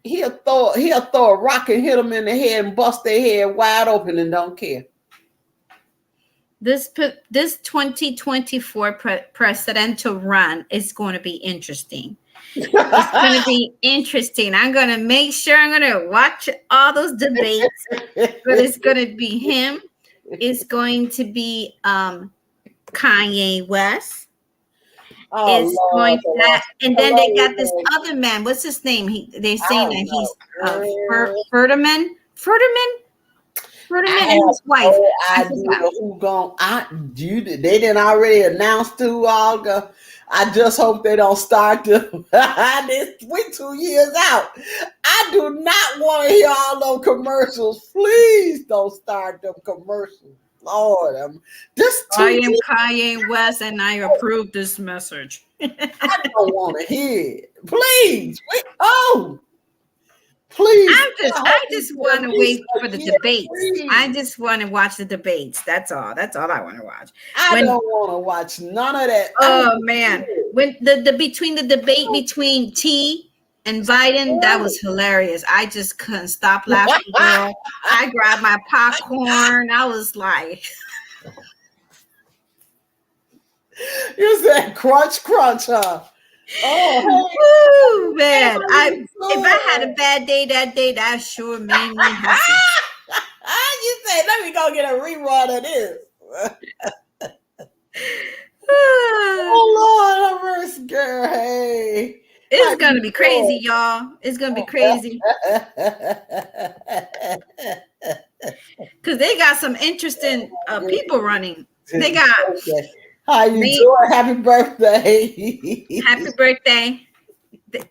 he'll throw a rock and hit them in the head and bust their head wide open and don't care. This 2024 presidential run is going to be interesting. It's going to be interesting. I'm going to make sure I'm going to watch all those debates. But it's going to be him. It's going to be Kanye West. Oh, It's Lord, going to that, and then they got this Lord. other man. What's his name? They're saying that he's Girl. Furterman I and his have wife. no I idea forgot. who they didn't already announce who all go. I just hope they don't start to. We're 2 years out. I do not want to hear all those commercials. Please don't start them commercials. Lord, I am Kanye West, and I approve this message. I don't want to hear it. Please. Please. I just want to wait for the debates. Please. I just want to watch the debates. That's all. That's all I want to watch. I don't want to watch none of that. Oh man, when the debate between T and Biden, that was hilarious. I just couldn't stop laughing, girl. I grabbed my popcorn. I was like, You said crunch, crunch, huh? Oh, Woo, man. hey, If I had a bad day that day, that sure made me happy. you said, let me go get a rerun of this. Oh, Lord, I'm a girl. Hey. How It's gonna you be crazy, y'all. It's gonna be crazy. Because they got some interesting people running. They got How you me. doing? Happy birthday. Happy birthday.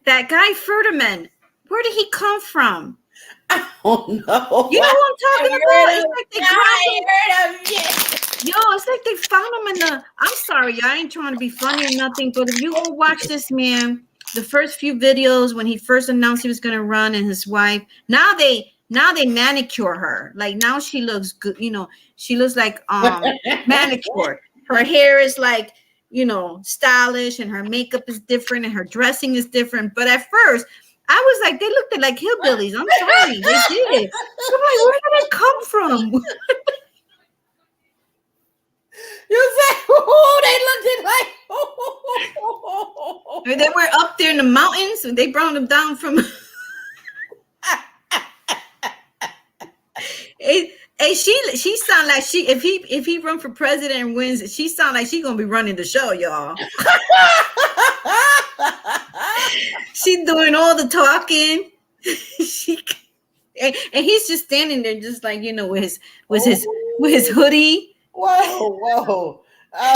That guy Furterman, where did he come from? Oh no. You know who I'm talking about? It's like they grabbed him. Heard of yet. Yo, it's like they found him in the. I'm sorry, I ain't trying to be funny or nothing, but if you go watch this man, the first few videos when he first announced he was gonna run and his wife, now they manicure her. Like now she looks good, you know, she looks like manicured. Her hair is like, you know, stylish and her makeup is different and her dressing is different. But at first, I was like, they looked like hillbillies. I'm sorry, they did. I'm like, where did it come from? You say, oh, they looked like. They were up there in the mountains and they brought them down from. Hey, she sound like if he run for president and wins, she sound like she gonna be running the show, y'all. She doing all the talking. And he's just standing there, just like, you know, with his hoodie. Whoa.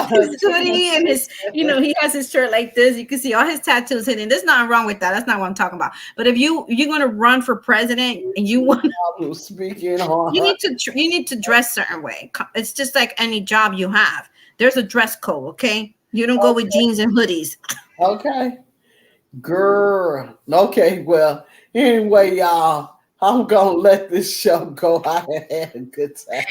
His hoodie and his, you know, he has his shirt like this. You can see all his tattoos hidden. There's nothing wrong with that. That's not what I'm talking about. But if you're gonna run for president and you want, you need to dress a certain way. It's just like any job you have. There's a dress code, okay? You don't go with jeans and hoodies. Okay, girl. Okay, well, anyway, y'all. I'm gonna let this show go. I had a good time.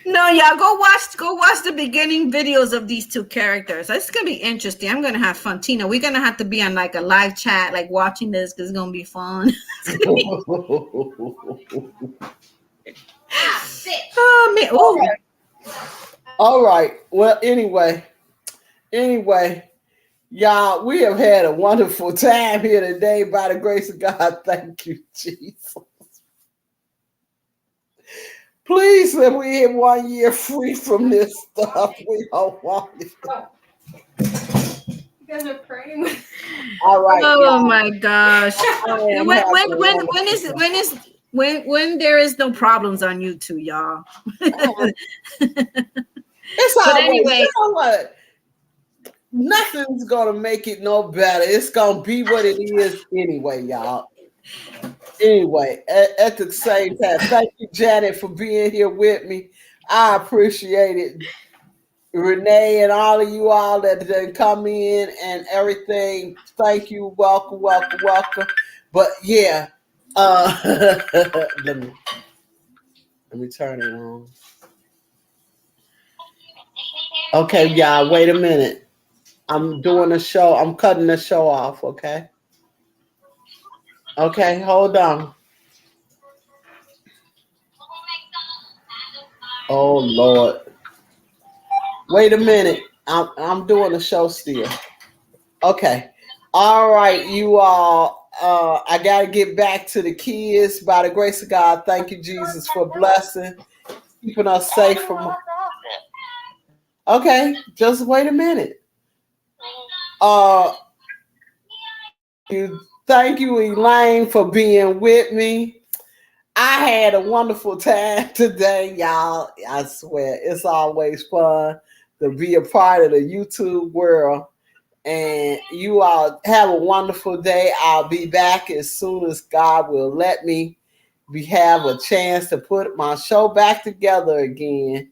No, y'all go watch the beginning videos of these two characters. It's gonna be interesting. I'm gonna have fun. Tina, we're gonna have to be on like a live chat, like watching this because it's gonna be fun. Oh man. Ooh. All right. Well, anyway, y'all, we have had a wonderful time here today by the grace of God. Thank you, Jesus. Please let me hit 1 year free from this stuff. We don't want it. You guys are praying. All right. Oh my gosh. When there is no problems on YouTube, y'all. It's But anyway, you know what? Nothing's gonna make it no better. It's gonna be what it is anyway, y'all. Anyway, at the same time, thank you, Janet, for being here with me. I appreciate it. Renee and all of you all that come in and everything. Thank you. Welcome. But yeah, let me turn it on. Okay, y'all, wait a minute. I'm doing a show. I'm cutting the show off, okay? Okay, hold on. Oh Lord. Wait a minute. I'm doing a show still. Okay. All right, you all. I gotta get back to the kids. By the grace of God, thank you, Jesus, for blessing, keeping us safe from. Okay, just wait a minute. Thank you, Elaine, for being with me. I had a wonderful time today, y'all. I swear, it's always fun to be a part of the YouTube world. And you all have a wonderful day. I'll be back as soon as God will let me. We have a chance to put my show back together again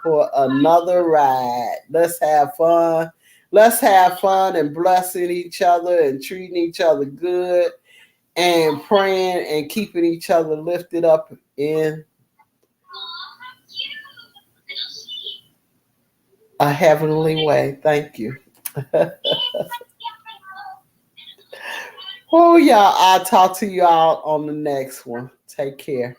for another ride. Let's have fun. Let's have fun and blessing each other and treating each other good and praying and keeping each other lifted up in a heavenly way. Thank you. Oh, y'all, I'll talk to y'all on the next one. Take care.